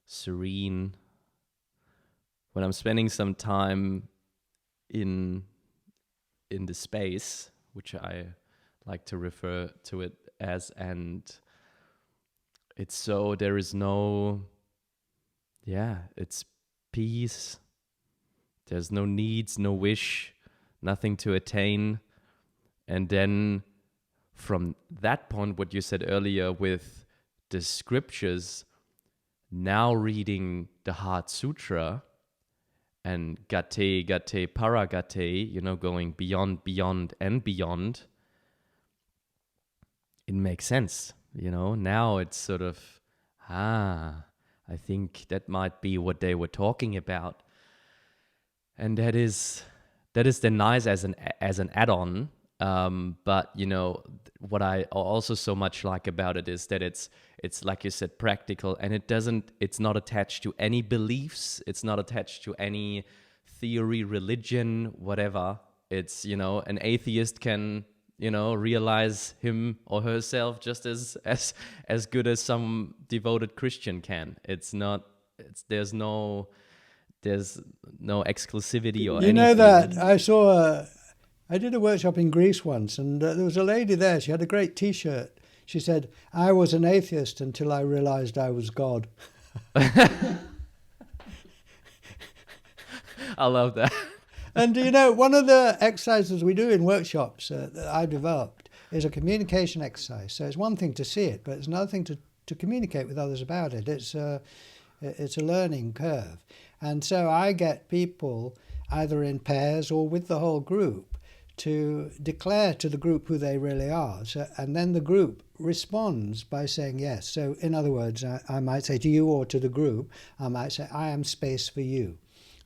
serene. When I'm spending some time in the space, which I like to refer to it as, and it's so, there is no, it's peace. There's no needs, no wish, nothing to attain. And then from that point, what you said earlier with the scriptures, now reading the Heart Sutra and gate, paragate, going beyond, and beyond, it makes sense. Now it's sort of, I think that might be what they were talking about. And that is then nice as an add-on. But what I also so much like about it is that it's like you said, practical, and it's not attached to any beliefs. It's not attached to any theory, religion, whatever. It's, an atheist can, realize him or herself just as good as some devoted Christian can. There's no exclusivity or anything. That I did a workshop in Greece once, and there was a lady there. She had a great T-shirt. She said, "I was an atheist until I realized I was God." I love that. And one of the exercises we do in workshops that I've developed is a communication exercise. So it's one thing to see it, but it's another thing to communicate with others about it. It's a learning curve. And so I get people either in pairs or with the whole group to declare to the group who they really are. So, and then the group responds by saying yes. So in other words, I might say to you or to the group, I might say, "I am space for you."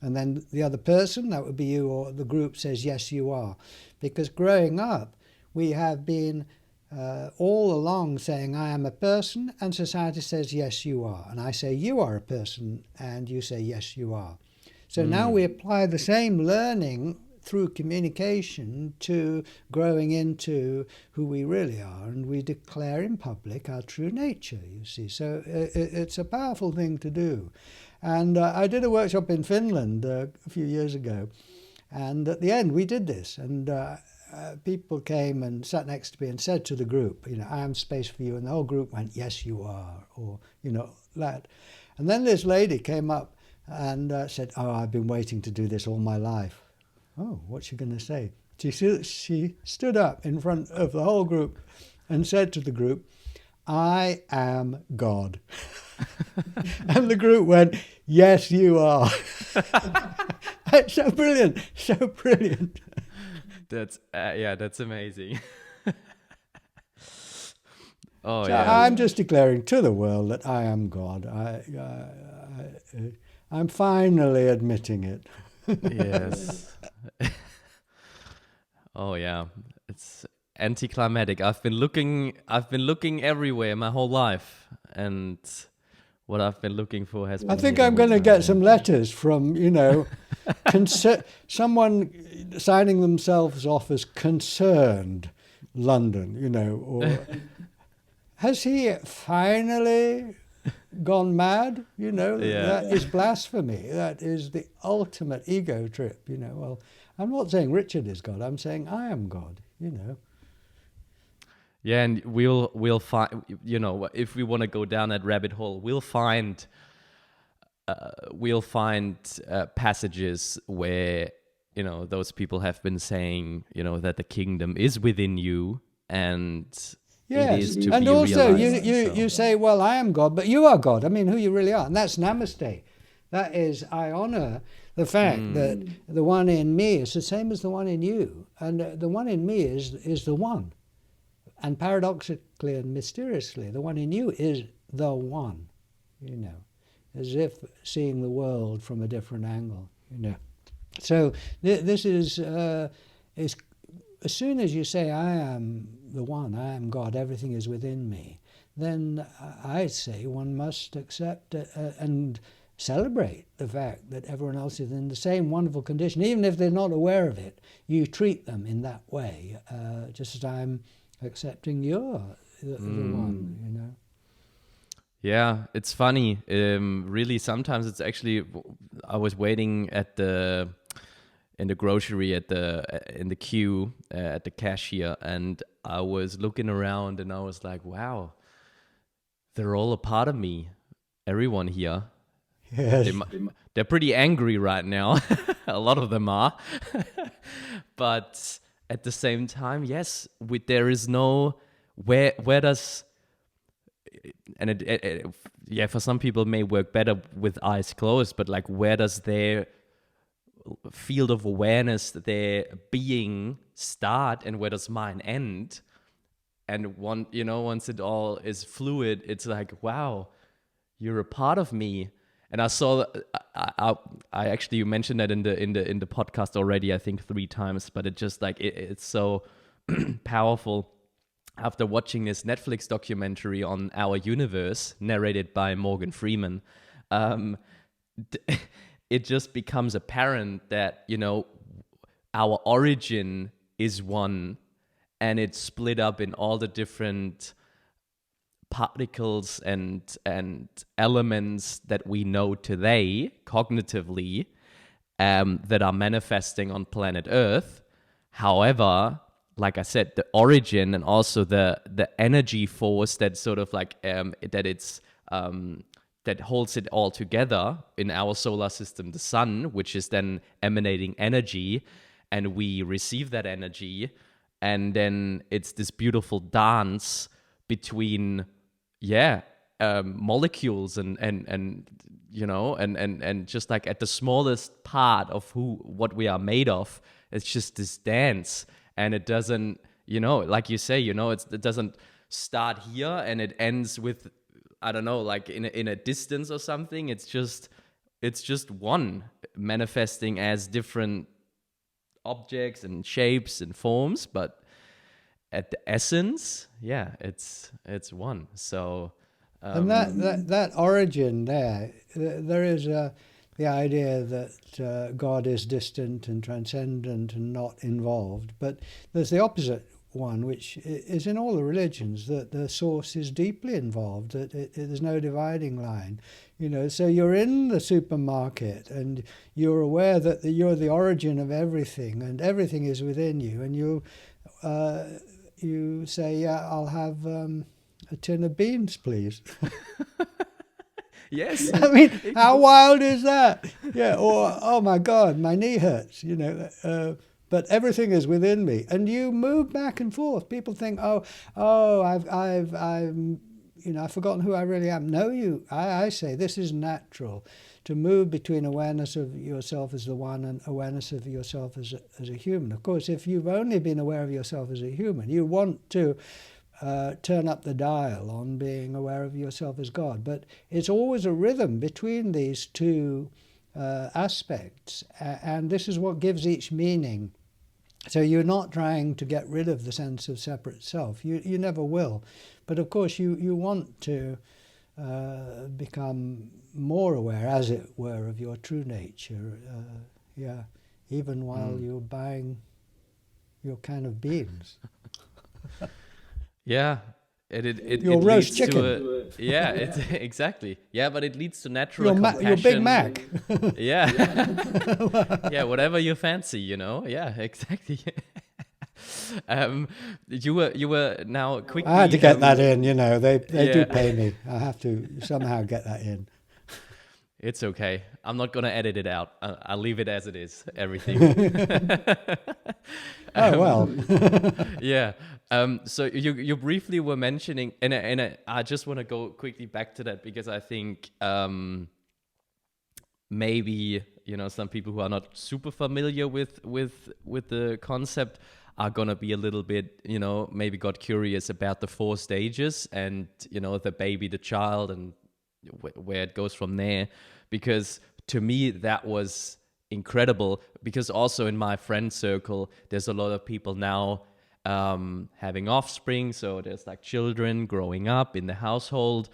And then the other person, that would be you or the group, says, "Yes, you are." Because growing up, we have been all along saying, "I am a person," and society says, "Yes, you are." And I say, "You are a person," and you say, "Yes, you are." So now we apply the same learning through communication to growing into who we really are, and we declare in public our true nature, you see. So it's a powerful thing to do. And I did a workshop in Finland a few years ago, and at the end we did this, and people came and sat next to me and said to the group, "I am space for you," and the whole group went, "Yes, you are," or that. And then this lady came up and said, "Oh, I've been waiting to do this all my life." Oh, what's she going to say? She stood up in front of the whole group and said to the group, "I am God." And the group went, "Yes, you are." It's so brilliant, so brilliant. That's amazing. Oh, so yeah. I'm just declaring to the world that I am God. I'm finally admitting it. Yes. Oh, yeah. It's anticlimactic. I've been looking everywhere my whole life, and what I've been looking for has been. I think I'm going to get some letters from, someone signing themselves off as concerned London, or has he finally gone mad? That is blasphemy. That is the ultimate ego trip, Well, I'm not saying Richard is God. I'm saying I am God, Yeah, and we'll find, if we want to go down that rabbit hole, we'll find passages where, those people have been saying, that the kingdom is within you, and it is to and be also realized. you say, "Well, I am God," but you are God. I mean, who you really are, and that's namaste. That is, I honor the fact that the one in me is the same as the one in you, and the one in me is the one. And paradoxically and mysteriously, the one in you is the one, as if seeing the world from a different angle, So this is as soon as you say, I am the one, I am God, everything is within me, then I say one must accept and celebrate the fact that everyone else is in the same wonderful condition. Even if they're not aware of it, you treat them in that way, just as I'm accepting you're the one, Yeah, it's funny. Really, sometimes it's actually. I was waiting in the grocery in the queue at the cashier, and I was looking around, and I was like, "Wow, they're all a part of me. Everyone here. Yes. They're pretty angry right now. A lot of them are, but at the same time, yes, there is no where does." And yeah, for some people it may work better with eyes closed, but like, where does their field of awareness, their being start, and where does mine end? And once it all is fluid, it's like, wow, you're a part of me. And I saw, I actually, you mentioned that in the podcast already, I think 3 times, but it just like it's so powerful. After watching this Netflix documentary on our universe, narrated by Morgan Freeman, it just becomes apparent that, our origin is one, and it's split up in all the different particles and elements that we know today cognitively, that are manifesting on planet Earth. However, like I said, the origin and also the energy force that sort of like that holds it all together in our solar system, the sun, which is then emanating energy, and we receive that energy, and then it's this beautiful dance between molecules and just like at the smallest part of what we are made of, it's just this dance. And it doesn't, like you say, it doesn't start here and it ends with, I don't know, like in a distance or something. It's just one manifesting as different objects and shapes and forms, but at the essence, it's one. So, and that origin there is the idea that God is distant and transcendent and not involved. But there's the opposite one, which is in all the religions, that the source is deeply involved, that there's no dividing line. So you're in the supermarket and you're aware that you're the origin of everything and everything is within you, and you say, yeah, I'll have a tin of beans, please. Yes. I mean, how wild is that? Yeah. Or, oh my God, my knee hurts, but everything is within me. And you move back and forth. People think, I've forgotten who I really am. No, I say this is natural, to move between awareness of yourself as the one and awareness of yourself as a human. Of course, if you've only been aware of yourself as a human, you want to turn up the dial on being aware of yourself as God. But it's always a rhythm between these two aspects, and this is what gives each meaning. So you're not trying to get rid of the sense of separate self. You never will. But of course you want to become more aware, as it were, of your true nature. Even while you're buying your can of beans. Yeah, it your it roast leads chicken. to exactly. Yeah, but it leads to natural compassion. Your Big Mac. Yeah, yeah, whatever you fancy, Yeah, exactly. You were now quickly. I had to get that in. They do pay me. I have to somehow get that in. It's okay. I'm not gonna edit it out. I'll leave it as it is. Everything. Oh well. Yeah. So you briefly were mentioning, and I just want to go quickly back to that, because I think maybe some people who are not super familiar with the concept are gonna be a little bit, maybe got curious about the 4 stages and, the baby, the child, and where it goes from there. Because to me, that was incredible, because also in my friend circle, there's a lot of people now having offspring. So there's like children growing up in the household,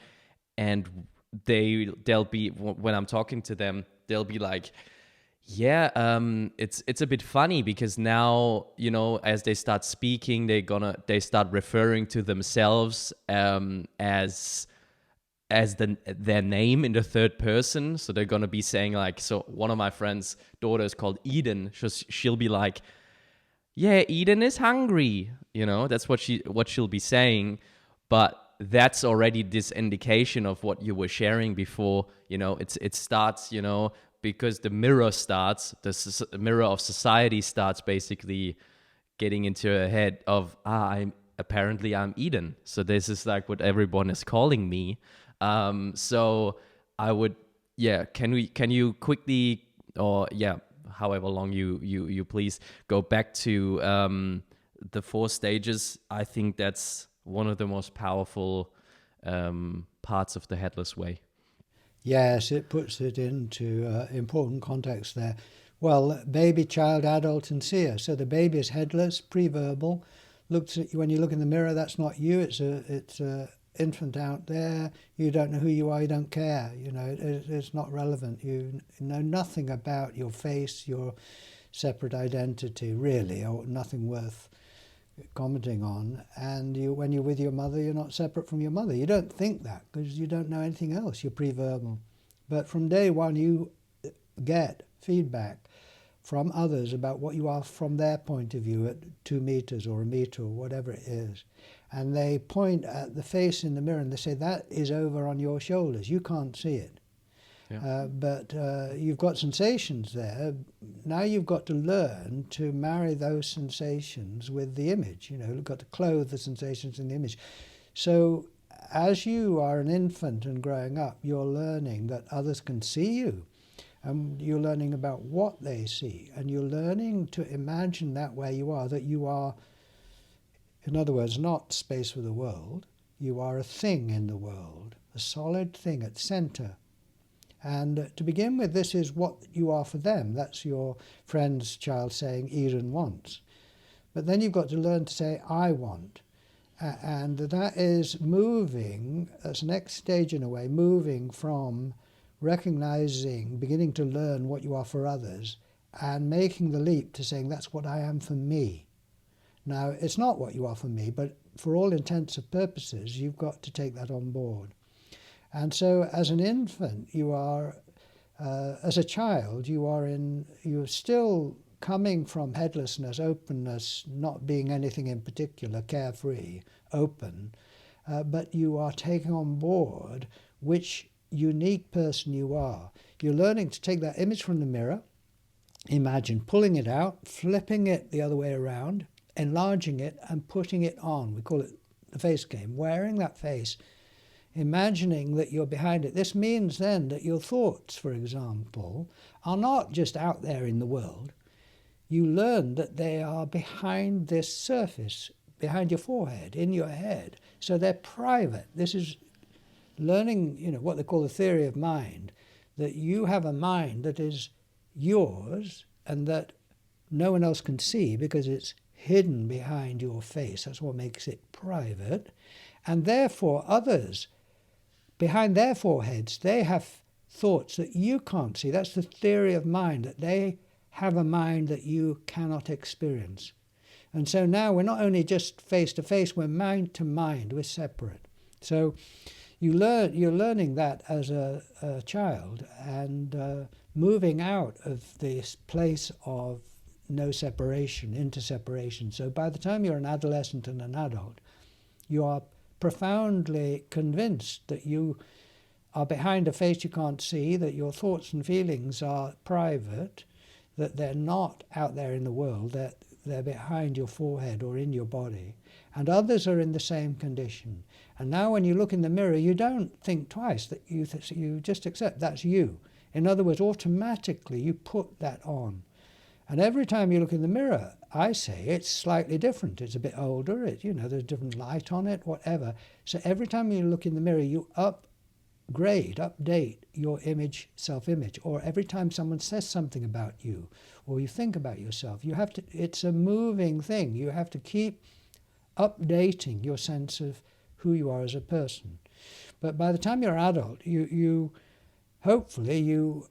and they'll be, when I'm talking to them, they'll be like, yeah, it's a bit funny because now, as they start speaking, they start referring to themselves as their name in the third person. So they're gonna be saying like, so one of my friend's daughter is called Eden. She'll be like, yeah, Eden is hungry. That's what she'll be saying. But that's already this indication of what you were sharing before. It starts, because the mirror starts, the mirror of society starts basically getting into a head of, I'm Eden. So this is like what everyone is calling me. So I would, can you quickly, or however long you please, go back to the 4 stages. I think that's one of the most powerful parts of the Headless Way. Yes, it puts it into important context there. Well, baby, child, adult, and seer. So the baby is headless, pre-verbal. Looks at you when you look in the mirror. That's not you. It's a infant out there. You don't know who you are. You don't care. It's not relevant. You know nothing about your face, your separate identity, really, or nothing worth commenting on. And when you're with your mother, you're not separate from your mother. You don't think that because you don't know anything else. You're pre-verbal. But from day one, you get feedback from others about what you are from their point of view at 2 meters or a meter or whatever it is. And they point at the face in the mirror and they say, that is over on your shoulders. You can't see it. Yeah. But you've got sensations there. Now you've got to learn to marry those sensations with the image. You've got to clothe the sensations in the image. So as you are an infant and growing up, you're learning that others can see you. And you're learning about what they see. And you're learning to imagine that where you are, that you are, in other words, not space with the world. You are a thing in the world, a solid thing at center. And to begin with, this is what you are for them. That's your friend's child saying, Eden wants. But then you've got to learn to say, I want. And that is moving, as the next stage in a way, moving from recognizing, beginning to learn what you are for others, and making the leap to saying, that's what I am for me. Now, it's not what you are for me, but for all intents and purposes, you've got to take that on board. And so as an infant, you are, as a child, you're still coming from headlessness, openness, not being anything in particular, carefree, open, but you are taking on board which unique person you are. You're learning to take that image from the mirror, imagine pulling it out, flipping it the other way around, enlarging it and putting it on. We call it the face game, wearing that face, imagining that you're behind it. This means then that your thoughts, for example, are not just out there in the world. You learn that they are behind this surface, behind your forehead, in your head. So they're private. This is learning, what they call the theory of mind, that you have a mind that is yours and that no one else can see because it's hidden behind your face. That's what makes it private. And therefore others, behind their foreheads, they have thoughts that you can't see. That's the theory of mind, that they have a mind that you cannot experience. And so now we're not only just face to face, we're mind to mind, we're separate. So you're learning that as a child and moving out of this place of no separation into separation. So by the time you're an adolescent and an adult, you are profoundly convinced that you are behind a face you can't see, that your thoughts and feelings are private, that they're not out there in the world, that they're behind your forehead or in your body, and others are in the same condition. And now when you look in the mirror, you don't think twice, that you just accept that's you. In other words, automatically you put that on. And every time you look in the mirror, I say it's slightly different. It's a bit older. There's different light on it, whatever. So every time you look in the mirror, you update your image, self-image. Or every time someone says something about you, or you think about yourself, it's a moving thing. You have to keep updating your sense of who you are as a person. But by the time you're adult, you hopefully you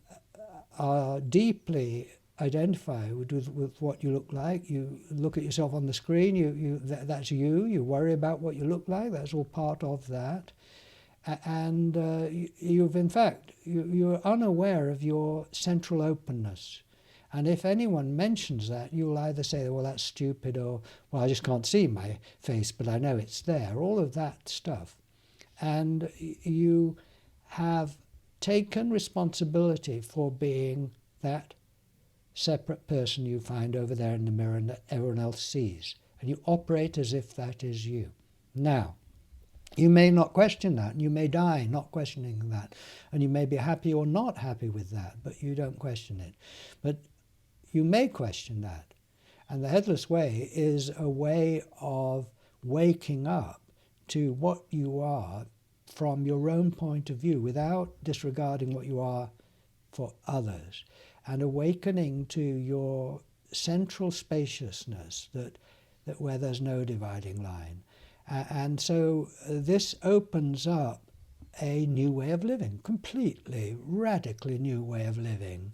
are deeply identify with what you look like. You look at yourself on the screen, that's you. You worry about what you look like. That's all part of that. And you're unaware of your central openness. And if anyone mentions that, you'll either say, well, that's stupid, or, well, I just can't see my face, but I know it's there. All of that stuff. And you have taken responsibility for being that separate person you find over there in the mirror and that everyone else sees. And you operate as if that is you. Now, you may not question that, and you may die not questioning that. And you may be happy or not happy with that, but you don't question it. But you may question that. And the Headless Way is a way of waking up to what you are from your own point of view without disregarding what you are for others, and awakening to your central spaciousness that where there's no dividing line. And so this opens up a new way of living, completely, radically new way of living.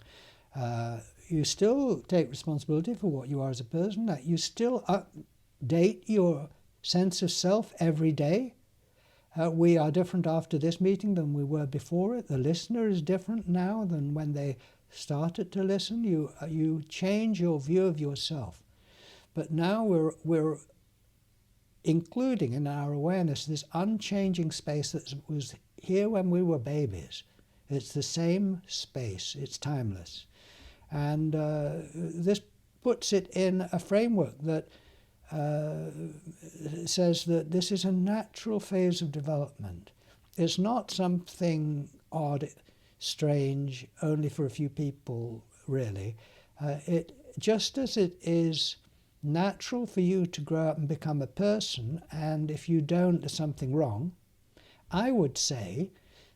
You still take responsibility for what you are as a person, that you still update your sense of self every day. We are different after this meeting than we were before it. The listener is different now than when they started to listen. You change your view of yourself. But now we're including in our awareness this unchanging space that was here when we were babies. It's the same space. It's timeless. And this puts it in a framework that says that this is a natural phase of development. It's not something odd, strange, only for a few people, really. Just as it is natural for you to grow up and become a person, and if you don't, there's something wrong, I would say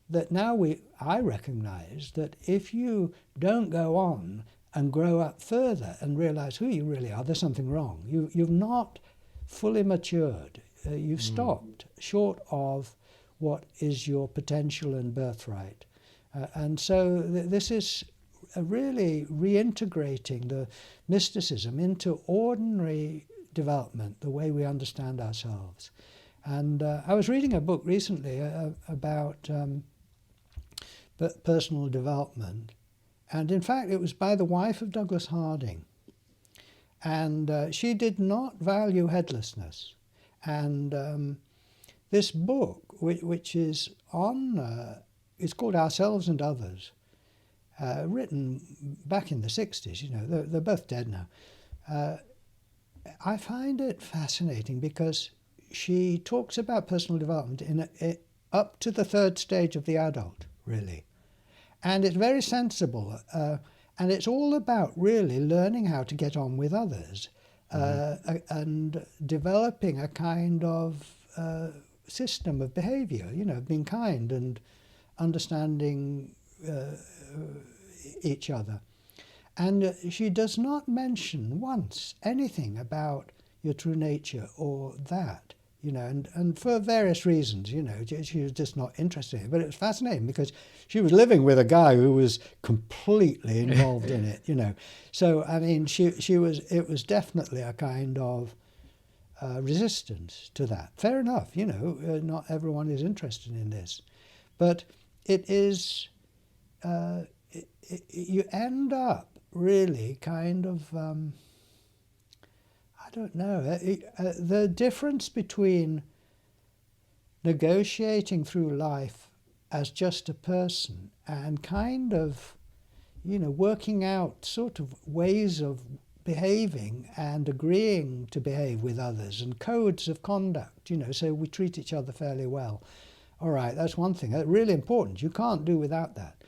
that now I recognize that if you don't go on and grow up further and realize who you really are, there's something wrong. You've not fully matured. You've stopped short of what is your potential and birthright. And so this is really reintegrating the mysticism into ordinary development, the way we understand ourselves. And I was reading a book recently about personal development. And in fact, it was by the wife of Douglas Harding. And she did not value headlessness. And this book, which is on, it's called Ourselves and Others, written back in the 60s, they're both dead now. I find it fascinating because she talks about personal development up to the third stage of the adult, really. And it's very sensible, and it's all about really learning how to get on with others, and developing a kind of system of behaviour, being kind and understanding each other. And she does not mention once anything about your true nature or that. And for various reasons, she was just not interested in it. But it was fascinating because she was living with a guy who was completely involved in it, So, I mean, it was definitely a kind of resistance to that. Fair enough, not everyone is interested in this. But it is, you end up really kind of... I don't know. The difference between negotiating through life as just a person and kind of, working out sort of ways of behaving and agreeing to behave with others and codes of conduct, so we treat each other fairly well. All right, that's one thing. That's really important. You can't do without that.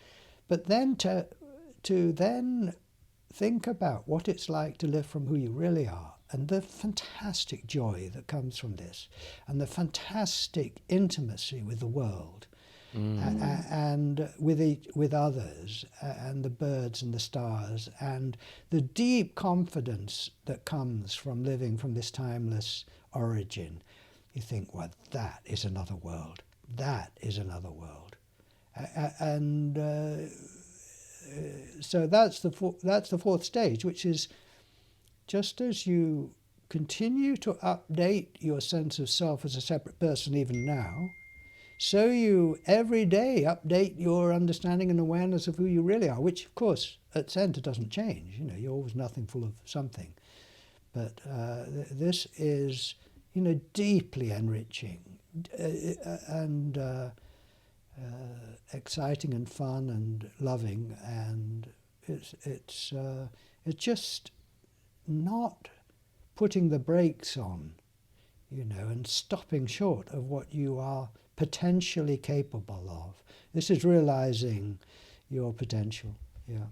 But then to then think about what it's like to live from who you really are, and the fantastic joy that comes from this, and the fantastic intimacy with the world, and with others, and the birds and the stars, and the deep confidence that comes from living from this timeless origin, you think, well, that is another world. That is another world. So that's the fourth stage, which is just as you continue to update your sense of self as a separate person even now, so you every day update your understanding and awareness of who you really are, which of course at center doesn't change. You're always nothing full of something. But this is, deeply enriching and exciting and fun and loving, and it's just not putting the brakes on, and stopping short of what you are potentially capable of. This is realizing your potential. Yeah.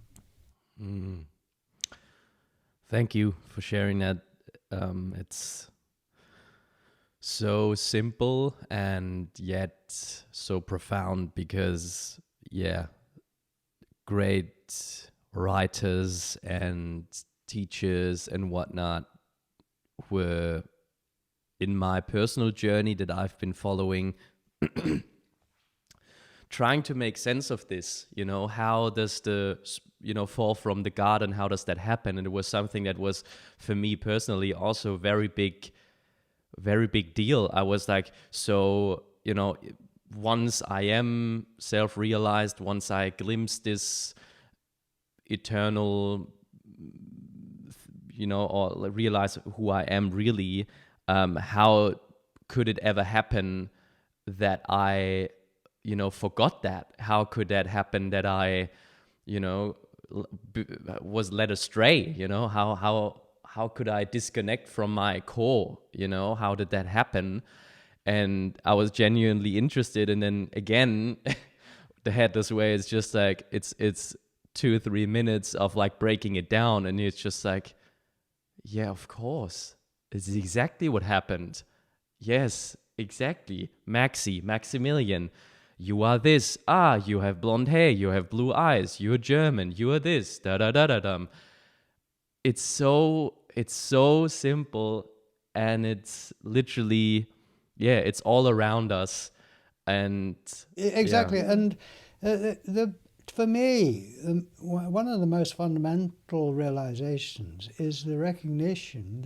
Thank you for sharing that. It's so simple and yet so profound, because great writers and teachers and whatnot were in my personal journey that I've been following, trying to make sense of this. How does the fall from the garden, how does that happen? And it was something that was, for me personally, also very big deal. I was like, so, once I am self-realized, once I glimpse this eternal, or realize who I am really, how could it ever happen that I, forgot that? How could that happen that I, was led astray? How could I disconnect from my core? How did that happen? And I was genuinely interested. And then again, the Headless Way is just like, it's 2-3 minutes of like breaking it down. And it's just like, yeah, of course. This is exactly what happened. Yes, exactly. Maximilian, you are this. You have blonde hair. You have blue eyes. You're German. You are this. Da-da-da-da-dum. It's so simple, and it's literally, it's all around us. And exactly. And for me, one of the most fundamental realizations is the recognition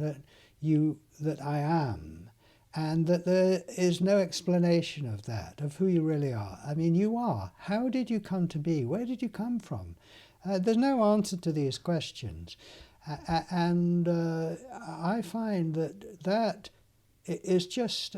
that I am, and that there is no explanation of that, of who you really are. I mean, you are. How did you come to be? Where did you come from? There's no answer to these questions. And I find that is just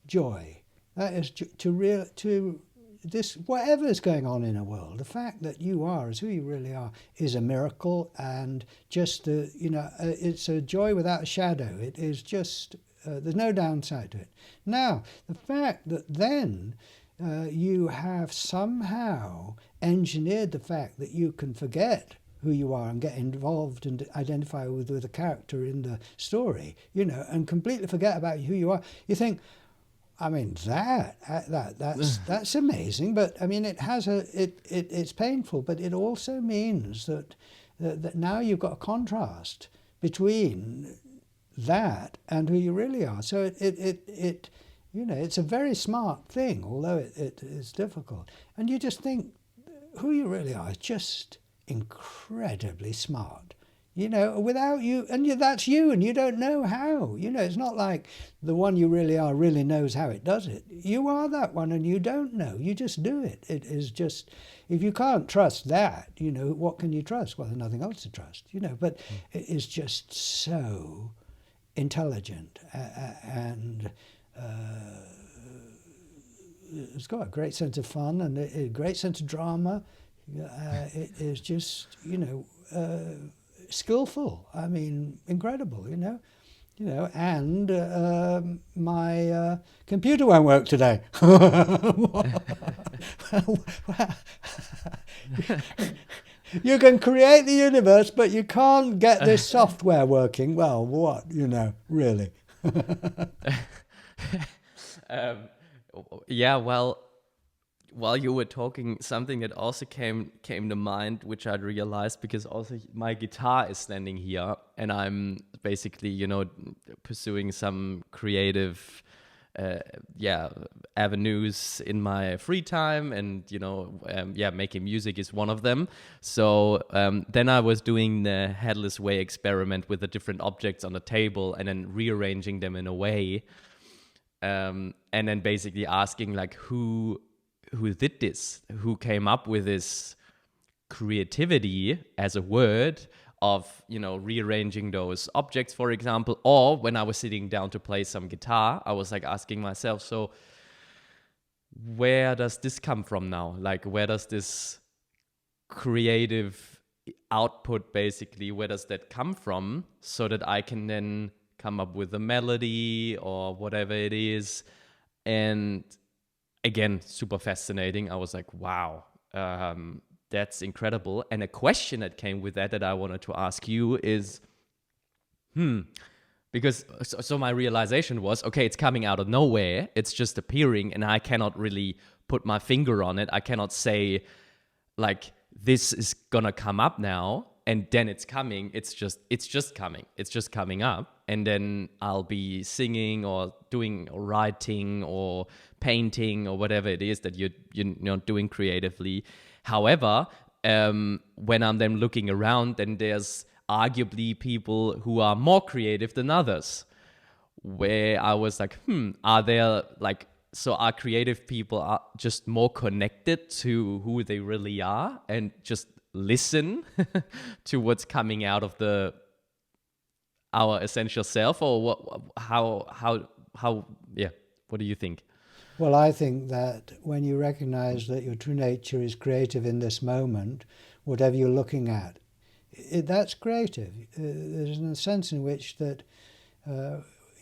joy. That is to this, whatever is going on in a world, the fact that you are as who you really are is a miracle, and just it's a joy without a shadow. It is just there's no downside to it. Now, the fact that then you have somehow engineered the fact that you can forget who you are and get involved and identify with a character in the story, and completely forget about who you are. You think, I mean, that's amazing, but I mean, it's painful, but it also means that now you've got a contrast between that and who you really are. So it's a very smart thing, although it is difficult. And you just think who you really are is just incredibly smart. Without you, and that's you, and you don't know how. It's not like the one you really are really knows how it does it. You are that one, and you don't know. You just do it. It is just, if you can't trust that, what can you trust? Well, there's nothing else to trust, but it is just so intelligent, and it's got a great sense of fun and a great sense of drama. It is just, skillful. I mean, incredible, and my computer won't work today. You can create the universe, but you can't get this software working. Well, what, really? um, yeah, well, while you were talking, something that also came to mind, which I realized, because also my guitar is standing here, and I'm basically, pursuing some creative, avenues in my free time, and making music is one of them. So then I was doing the Headless Way experiment with the different objects on the table, and then rearranging them in a way, and then basically asking like who did this, who came up with this creativity as a word of rearranging those objects, for example. Or when I was sitting down to play some guitar, I was like asking myself, so where does this come from now? Like, where does this creative output, basically, where does that come from, so that I can then come up with a melody or whatever it is. And again, super fascinating. I was like, wow, that's incredible. And a question that came with that I wanted to ask you is, because so my realization was, okay, it's coming out of nowhere, it's just appearing, and I cannot really put my finger on it. I cannot say like, this is gonna come up now and then it's coming. It's just coming up, and then I'll be singing or doing or writing or painting or whatever it is that you're doing creatively. However, when I'm then looking around, then there's arguably people who are more creative than others, where I was like, are there like, so are creative people are just more connected to who they really are and just listen to what's coming out of our essential self, or what? How? Yeah. What do you think? Well, I think that when you recognize that your true nature is creative in this moment, whatever you're looking at, that's creative. There's a sense in which that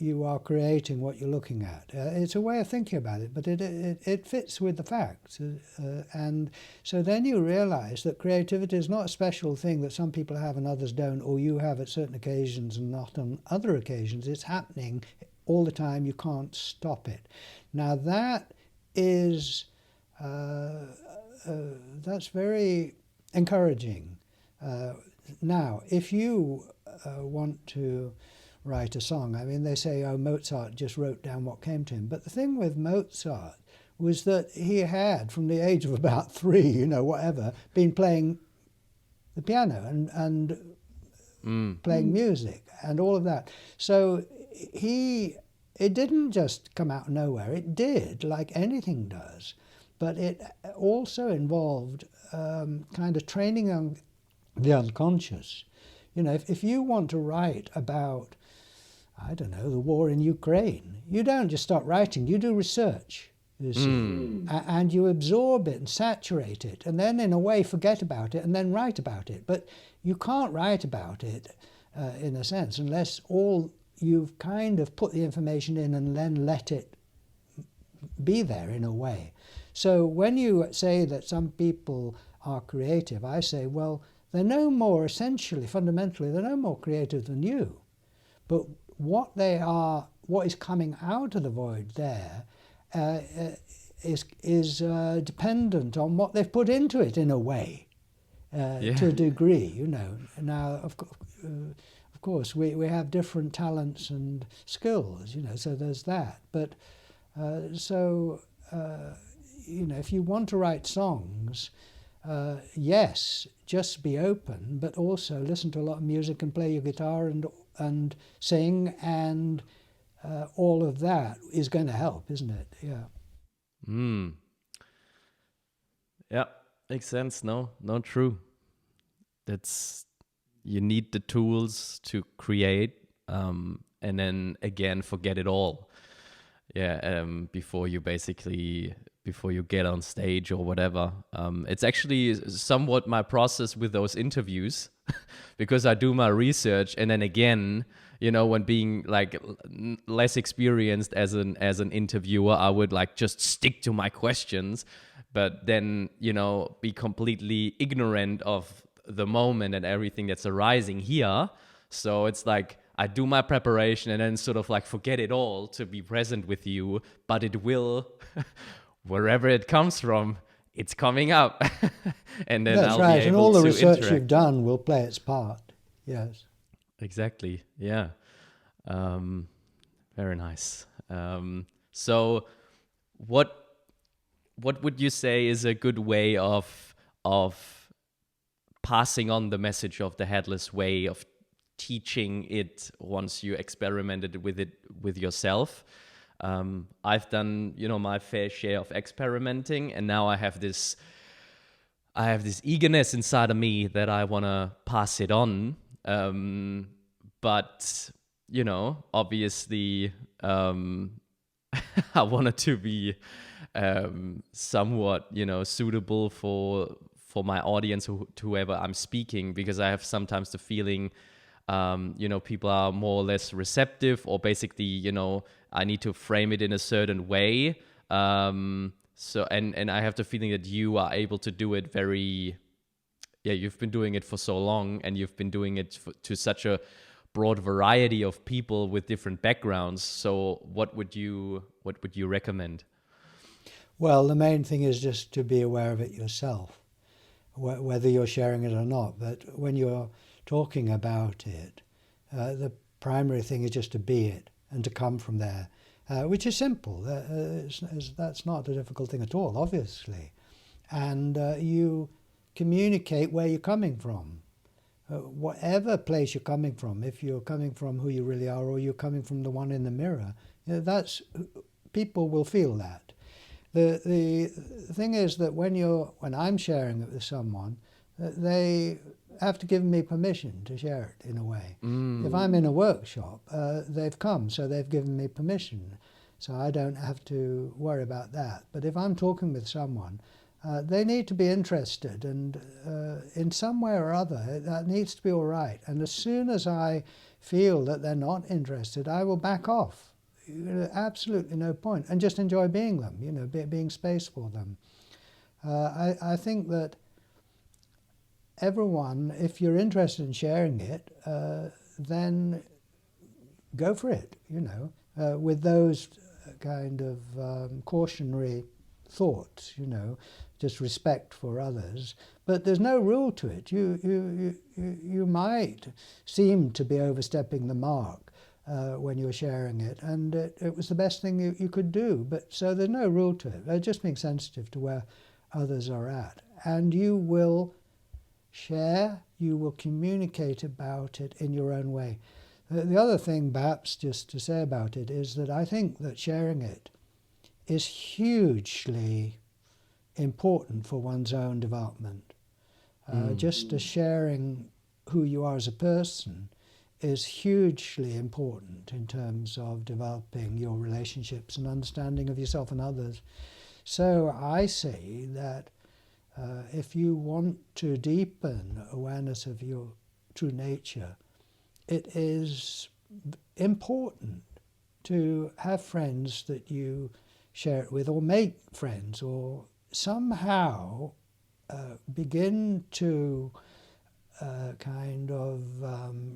you are creating what you're looking at. It's a way of thinking about it, but it fits with the facts. And so then you realize that creativity is not a special thing that some people have and others don't, or you have at certain occasions and not on other occasions. It's happening all the time. You can't stop it. Now that is that's very encouraging. Now, if you want to write a song, I mean, they say, oh, Mozart just wrote down what came to him. But the thing with Mozart was that he had, from the age of about 3, whatever, been playing the piano and playing music and all of that. So it didn't just come out of nowhere. It did, like anything does. But it also involved kind of training on the unconscious. If you want to write about, I don't know, the war in Ukraine, you don't just start writing, you do research, you see, and you absorb it and saturate it, and then in a way forget about it and then write about it. But you can't write about it, in a sense, unless you've kind of put the information in and then let it be there in a way. So when you say that some people are creative, I say, well, they're no more, essentially, fundamentally, they're no more creative than you. But what is coming out of the void there is dependent on what they've put into it in a way, to a degree, Now, of course, we have different talents and skills, so there's that. But if you want to write songs, yes, just be open, but also listen to a lot of music and play your guitar and sing, and all of that is going to help, isn't it? Yeah. Yeah, makes sense. No, true. You need the tools to create, and then again, forget it all. Yeah, before you get on stage or whatever. It's actually somewhat my process with those interviews, because I do my research, and then again, when being like less experienced as an interviewer, I would like just stick to my questions, but then be completely ignorant of the moment and everything that's arising here. So it's like I do my preparation and then sort of like forget it all to be present with you, but it will, wherever it comes from, it's coming up. And then That's I'll right. be And able all the to research interact. you've done will play its part. Yes. Exactly. Yeah. Very nice. So what would you say is a good way of passing on the message of the Headless Way, of teaching it once you experimented with it with yourself? I've done, my fair share of experimenting, and now I have this eagerness inside of me that I want to pass it on. But obviously, I wanted to be somewhat, suitable for my audience, whoever I'm speaking, because I have sometimes the feeling, people are more or less receptive, or basically, I need to frame it in a certain way. So and I have the feeling that you are able to do it very, you've been doing it for so long, and you've been doing it to such a broad variety of people with different backgrounds. So what would you recommend? Well, the main thing is just to be aware of it yourself, whether you're sharing it or not. But when you're talking about it, the primary thing is just to be it and to come from there, which is simple. That's not a difficult thing at all, obviously. And you communicate where you're coming from. Whatever place you're coming from, if you're coming from who you really are, or you're coming from the one in the mirror, that's, people will feel that. The thing is that when I'm sharing it with someone, they have to give me permission to share it in a way. If I'm in a workshop, they've come, so they've given me permission, so I don't have to worry about that. But if I'm talking with someone, they need to be interested, and in some way or other, that needs to be all right. And as soon as I feel that they're not interested, I will back off. Absolutely no point, and just enjoy being them, being space for them. I think that everyone, if you're interested in sharing it, then go for it, with those kind of cautionary thoughts, just respect for others. But there's no rule to it. You might seem to be overstepping the mark when you're sharing it, and it was the best thing you could do. But so there's no rule to it. Just being sensitive to where others are at, and you will share, you will communicate about it in your own way. The other thing, perhaps, just to say about it is that I think that sharing it is hugely important for one's own development. Just as sharing who you are as a person is hugely important in terms of developing your relationships and understanding of yourself and others. So I say that if you want to deepen awareness of your true nature, it is important to have friends that you share it with, or make friends, or somehow begin to kind of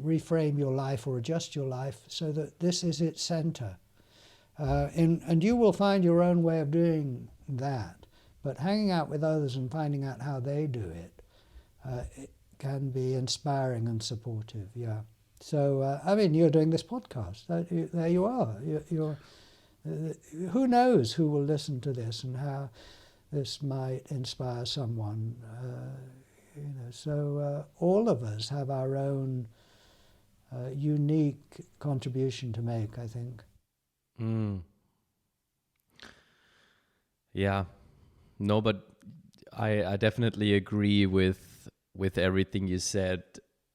reframe your life or adjust your life so that this is its center. And you will find your own way of doing that. But hanging out with others and finding out how they do it can be inspiring and supportive, yeah. So, you're doing this podcast. There you are. Who knows who will listen to this and how this might inspire someone. So all of us have our own unique contribution to make, I think. Yeah. No, but I definitely agree with everything you said,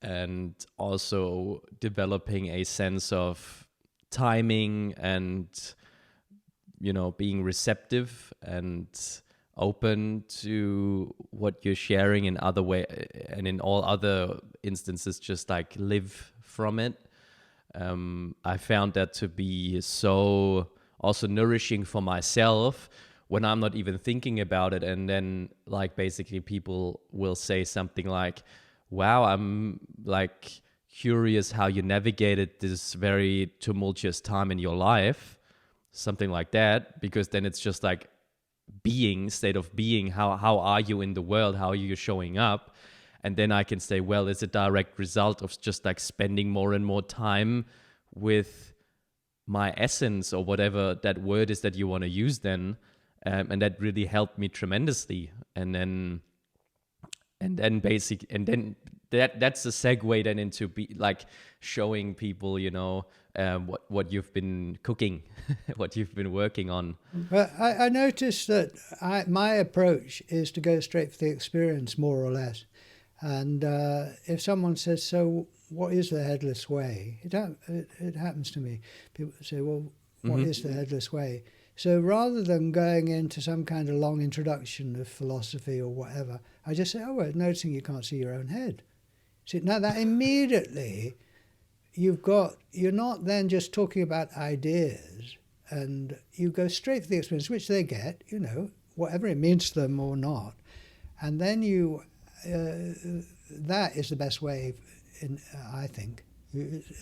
and also developing a sense of timing and being receptive and open to what you're sharing in other way, and in all other instances just like live from it. I found that to be so also nourishing for myself when I'm not even thinking about it, and then like basically people will say something like, wow, I'm like curious how you navigated this very tumultuous time in your life, something like that, because then it's just like being, state of being, how are you in the world, how are you showing up? And then I can say, well, it's a direct result of just like spending more and more time with my essence, or whatever that word is that you want to use then. And that really helped me tremendously. And then that's a segue then into like showing people, what you've been cooking, what you've been working on. But I noticed that my approach is to go straight for the experience, more or less. And if someone says, so what is the Headless Way? It happens to me. People say, well, what is the Headless Way? So rather than going into some kind of long introduction of philosophy or whatever, I just say, oh, well, noticing you can't see your own head. See, now that immediately you're not then just talking about ideas, and you go straight for the experience, which they get, whatever it means to them or not. And then that is the best way, I think.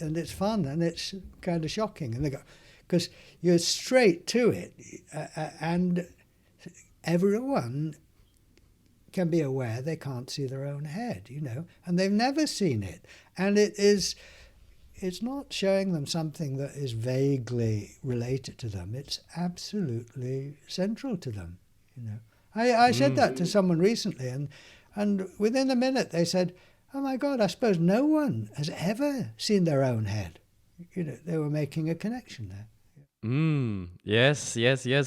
And it's fun, and it's kind of shocking. And they go, because you're straight to it, and everyone can be aware they can't see their own head, and they've never seen it. And it's not showing them something that is vaguely related to them. It's absolutely central to them, I said that to someone recently, and within a minute they said, oh my God, I suppose no one has ever seen their own head. They were making a connection there. Yes.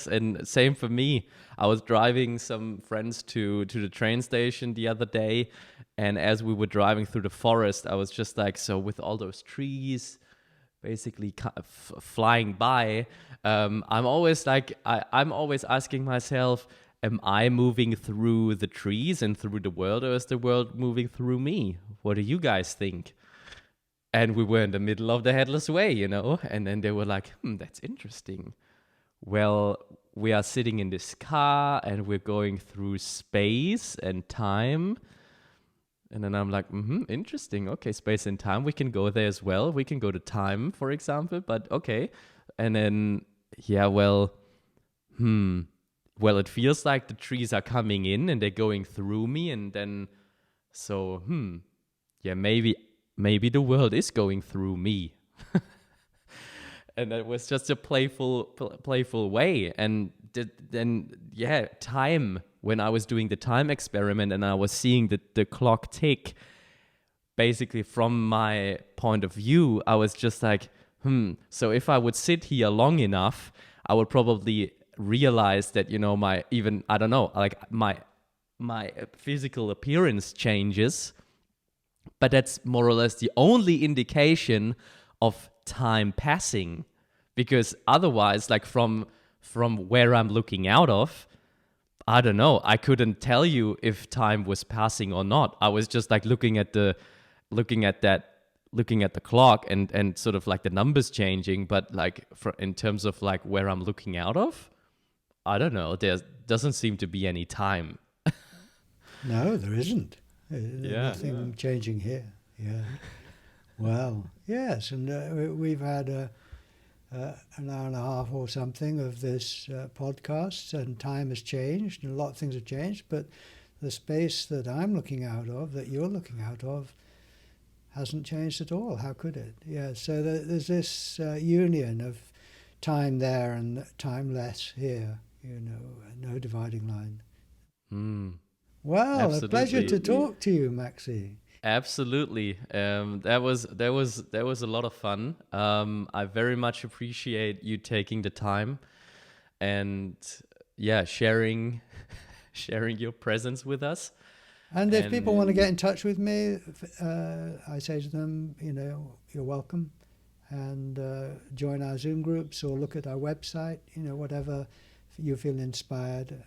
And same for me. I was driving some friends to the train station the other day, and as we were driving through the forest, I was just like, so with all those trees basically flying by, I'm always like, I'm always asking myself, am I moving through the trees and through the world, or is the world moving through me? What do you guys think? And we were in the middle of the Headless Way, and then they were like, that's interesting. Well, we are sitting in this car and we're going through space and time. And then I'm like, interesting. Okay, space and time, we can go there as well. We can go to time, for example, but okay. And then, it feels like the trees are coming in and they're going through me. And then, so, maybe the world is going through me. And it was just a playful way. And then time, when I was doing the time experiment and I was seeing the clock tick, basically from my point of view, I was just like, so if I would sit here long enough, I would probably realize that, my physical appearance changes. But that's more or less the only indication of time passing, because otherwise, like from where I'm looking out of, I don't know, I couldn't tell you if time was passing or not. I was just like looking at the clock and sort of like the numbers changing, but like in terms of like where I'm looking out of, I don't know, there doesn't seem to be any time. No, there isn't. Nothing changing here. Yeah. Well, yes, and we've had an hour and a half or something of this podcast, and time has changed, and a lot of things have changed, but the space that I'm looking out of, that you're looking out of, hasn't changed at all. How could it? Yeah, so there's this union of time there and timeless here, no dividing line. Well, Absolutely. a pleasure to talk to you, Maxi. Absolutely. That was a lot of fun. I very much appreciate you taking the time and sharing your presence with us. And if people want to get in touch with me, I say to them, you're welcome, and join our Zoom groups or look at our website, whatever you feel inspired.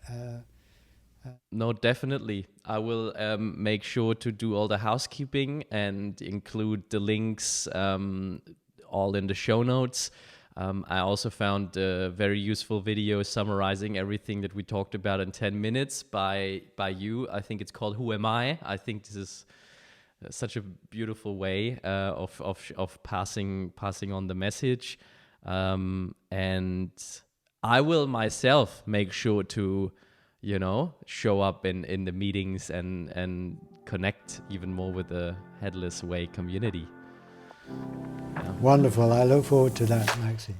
No, definitely. I will make sure to do all the housekeeping and include the links all in the show notes. I also found a very useful video summarizing everything that we talked about in 10 minutes by you. I think it's called Who Am I? I think this is such a beautiful way of passing on the message, and I will myself make sure to, show up in the meetings and connect even more with the Headless Way community. Wonderful. I look forward to that, Maxi.